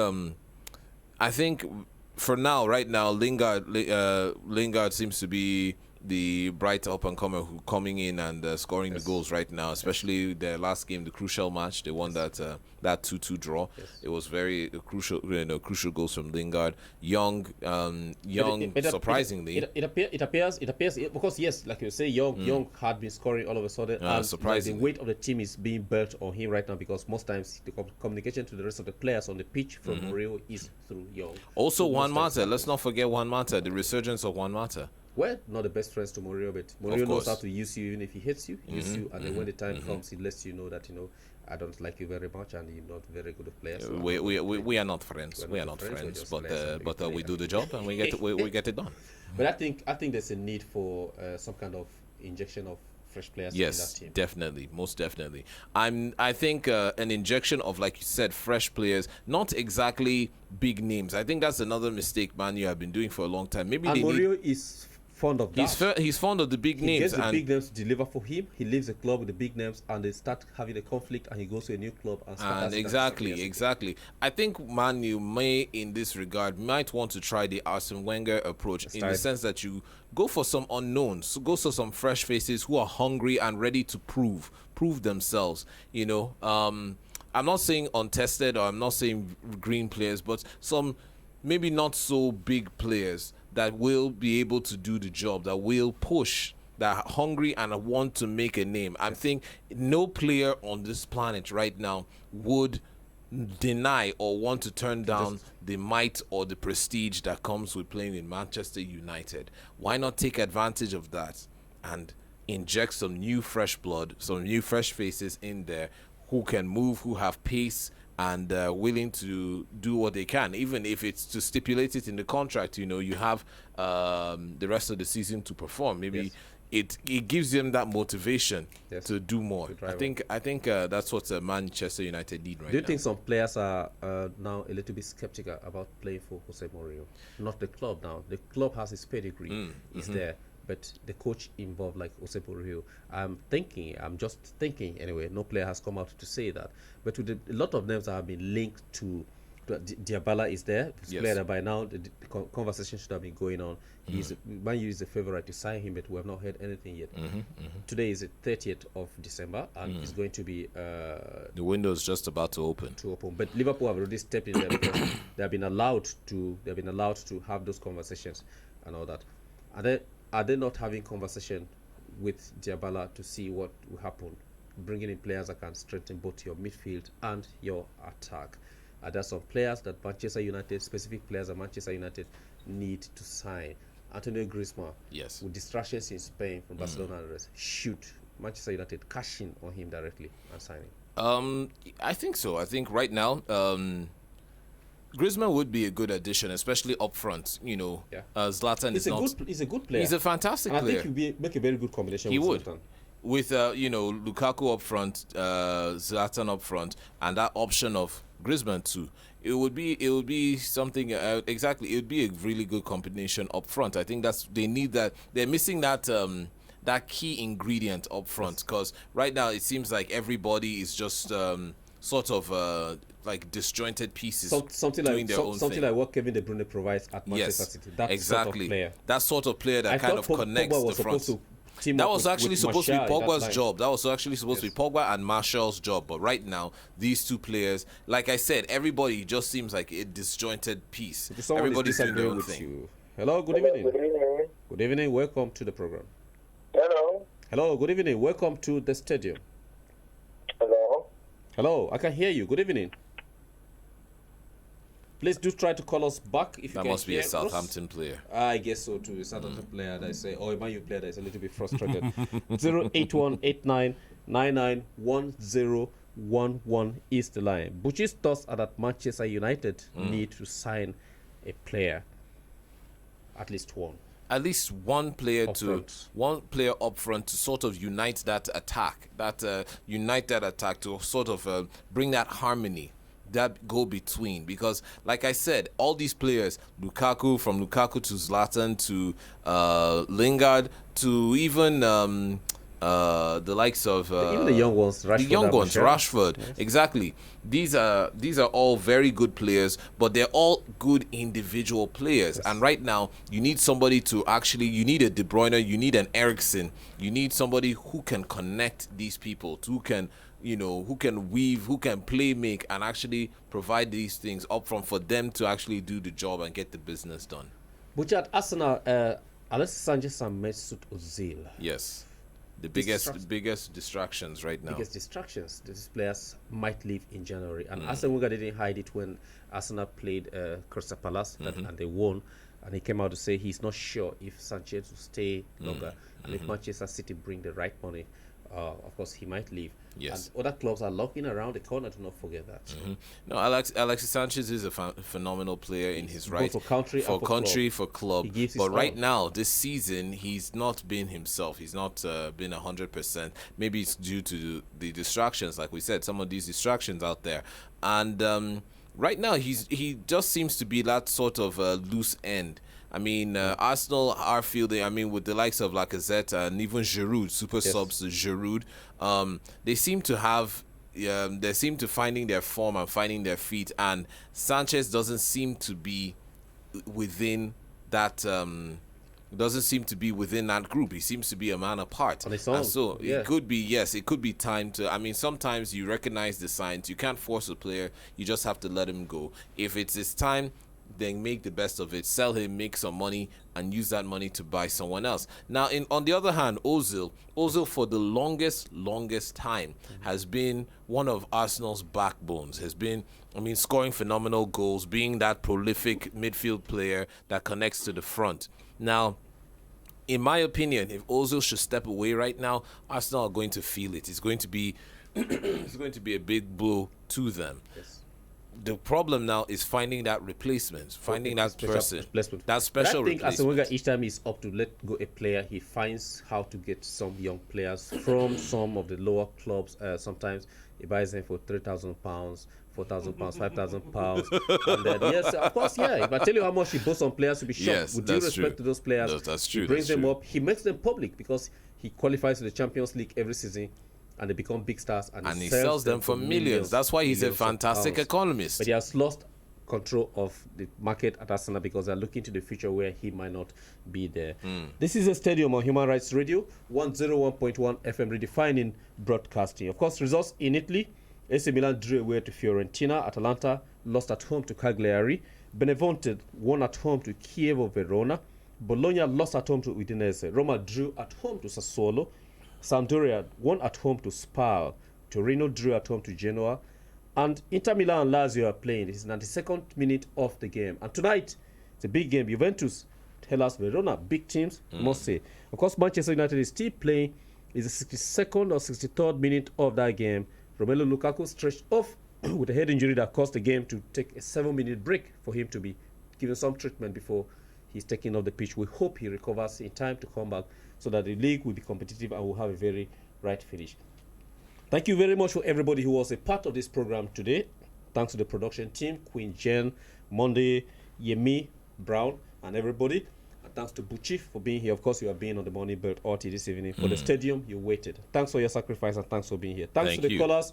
for now, right now, Lingard seems to be the bright up-and-comer who coming in and scoring the goals right now, especially their last game, the crucial match. They won that 2-2 draw. Yes. It was very crucial goals from Lingard. Young, surprisingly. It appears because yes, like you say, Young had been scoring all of a sudden, and surprisingly. the weight of the team is being built on him right now because most times the communication to the rest of the players on the pitch from Mourinho is through Young. Also, Juan Mata. Let's not forget Juan Mata. The resurgence of Juan Mata. Well, not the best friends to Mourinho, but Mourinho knows how to use you even if he hates you. He uses you, and then when the time comes, he lets you know that I don't like you very much, and you're not very good at players. So we are not friends. We are not friends, but we do the job and we get it done. But I think there's a need for some kind of injection of fresh players in that team. Definitely, most definitely. I think an injection of, like you said, fresh players, not exactly big names. I think that's another mistake Man U have been doing for a long time. Maybe Mourinho is fond of that. He's fond of the big names. He gets the big names to deliver for him. He leaves the club with the big names, and they start having a conflict, and he goes to a new club and exactly. I think Man U may, in this regard, might want to try the Arsene Wenger approach in the sense that you go for some unknowns, go for some fresh faces who are hungry and ready to prove themselves. I'm not saying untested, or I'm not saying green players, but some maybe not so big players that will be able to do the job, that will push, that are hungry and want to make a name. I think no player on this planet right now would deny or want to turn down the might or the prestige that comes with playing in Manchester United. Why not take advantage of that and inject some new fresh blood, some new fresh faces in there who can move, who have pace, and willing to do what they can, even if it's to stipulate it in the contract. You have the rest of the season to perform. Maybe it gives them that motivation to do more. I think that's what Manchester United need right now. Do you think some players are now a little bit skeptical about playing for Jose Mourinho? Not the club now. The club has its pedigree. It's there. But the coach involved, like Jose Mourinho, I'm just thinking anyway, no player has come out to say that. But with a lot of names that have been linked to Diabala is there. He's a player that by now the conversation should have been going on. Man U is the favorite to sign him, but we have not heard anything yet. Today is the 30th of December, and it's going to be the window is just about to open. But Liverpool have already stepped in there because they have been allowed to have those conversations and all that. Are they not having conversation with Diabala to see what will happen, bringing in players that can strengthen both your midfield and your attack? There are some players that Manchester United, specific players that Manchester United need to sign. Antonio Griezmann, Yes. with distractions in Spain from Barcelona and the rest, should Manchester United cash in on him directly and sign him? I think so. I think right now, Griezmann would be a good addition, especially up front. Zlatan He's he's a good player. He's a fantastic and player. I think he'll make a very good combination He with would. Zlatan. With Lukaku up front, Zlatan up front, and that option of Griezmann too, it would be something exactly. It would be a really good combination up front. I think they need that. They're missing that that key ingredient up front, because right now it seems like everybody is just sort of like disjointed pieces, something doing like their own thing. like what Kevin De Bruyne provides at Manchester City. That exactly. sort of player. That sort of player that I kind of thought connects Pogba was the front. supposed to team That up was with- actually with supposed to be Martial in that Pogba's line. job. That was actually supposed to be Pogba and Martial's job. But right now, these two players, like I said, everybody just seems like a disjointed piece. If someone Everybody's is doing their disagreeing own with thing. you. Hello, good evening. Good evening. Good evening. Welcome to the program. Hello. Hello, good evening. Welcome to the stadium. Hello. Hello, I can hear you. Good evening. Please do try to call us back if you That can must be a hear us. Southampton player. I guess so too. A Southampton player that I say, or a Man U player that is a little bit frustrated. 08189991011 is the line. Buchi's thoughts are that Manchester United need to sign a player, at least one. At least one player Up front. to sort of unite that attack, to sort of bring that harmony, that go between. Because, like I said, all these players, from Lukaku to Zlatan to Lingard to even the likes of Even the young ones, Rashford, Yes. exactly. These are all very good players, but they're all good individual players. Yes. And right now, you need somebody you need a De Bruyne, you need an Eriksen, you need somebody who can connect these people, who can weave, who can play, make, and actually provide these things up front for them to actually do the job and get the business done. Buchi at Arsenal, Alexis Sanchez and Mesut Ozil. Yes. The Distractions. biggest distractions right now. Biggest distractions. These players might leave in January, and Arsene Wenger didn't hide it when Arsenal played Crystal Palace and they won. And he came out to say he's not sure if Sanchez will stay longer, and if Manchester City bring the right money, of course he might leave. Yes. And other clubs are looking around the corner. Do not forget that. No, Alexis Sanchez is a phenomenal player in his right. for country and for club. He gives his But right all. now, this season, he's not been himself. He's not been 100%. Maybe it's due to the distractions, like we said, some of these distractions out there. And right now, he just seems to be that sort of loose end. I mean, Arsenal are fielding, with the likes of Lacazette and even Giroud, subs Giroud, they seem to finding their form and finding their feet, and Sanchez doesn't seem to be within that group. He seems to be a man apart. On his own, And so yeah. it could be time to, sometimes you recognize the signs. You can't force a player. You just have to let him go. If it's his time, then make the best of it. Sell him, make some money, and use that money to buy someone else. Now, on the other hand, Ozil for the longest time has been one of Arsenal's backbones. Has been, scoring phenomenal goals, being that prolific midfield player that connects to the front. Now, in my opinion, if Ozil should step away right now, Arsenal are going to feel it. It's going to be a big blow to them. Yes. The problem now is finding that replacement, finding that person, that special But I think Arsene Wenger, replacement. each time he's up to let go a player, he finds how to get some young players from some of the lower clubs. Sometimes he buys them for £3,000, £4,000, £5,000, and then yes, of course, yeah. If I tell you how much he bought some players, to be shocked. Yes, With due that's respect true. to those players, No, that's true, He brings that's them true. up. He makes them public because he qualifies to the Champions League every season, and they become big stars. And He sells them for millions. That's why he's a millions of fantastic pounds. economist. But he has lost control of the market at Arsenal because they're looking to the future where he might not be there. This is a stadium on Human Rights Radio, 101.1 FM, redefining broadcasting. Of course, results in Italy. AC Milan drew away to Fiorentina. Atalanta lost at home to Cagliari. Benevento won at home to Chievo Verona. Bologna lost at home to Udinese. Roma drew at home to Sassuolo. Sampdoria won at home to Spal. Torino drew at home to Genoa. And Inter Milan and Lazio are playing. This is 92nd minute of the game. And tonight, it's a big game. Juventus, Hellas Verona, big teams, must say. Of course, Manchester United is still playing. It's the 62nd or 63rd minute of that game. Romelu Lukaku stretched off with a head injury that caused the game to take a 7-minute break for him to be given some treatment before he's taken off the pitch. We hope he recovers in time to come back so that the league will be competitive and will have a very bright finish. Thank you very much for everybody who was a part of this program today. Thanks to the production team, Queen Jen, Monday, Yemi, Brown, and everybody. And thanks to Buchi for being here. Of course, you are being on the Morning Bird RT this evening. For the stadium, you waited. Thanks for your sacrifice and thanks for being here. Thanks Thank to the you. callers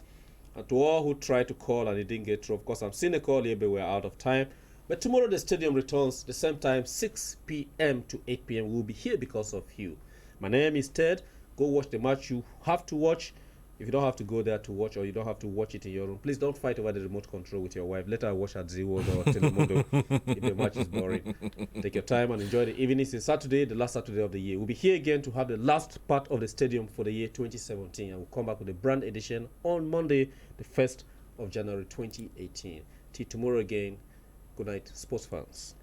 and to all who tried to call and it didn't get through. Of course, I'm seeing a call here, but we're out of time. But tomorrow the stadium returns the same time, 6 p.m. to 8 p.m. We'll be here because of you. My name is Ted. Go watch the match you have to watch. If you don't have to go there to watch or you don't have to watch it in your room, please don't fight over the remote control with your wife. Let her watch at Zeeworld or Telemundo if the match is boring. Take your time and enjoy the evening. It's Saturday, the last Saturday of the year. We'll be here again to have the last part of the stadium for the year 2017. And we'll come back with the brand edition on Monday, the 1st of January 2018. Till tomorrow again, good night, sports fans.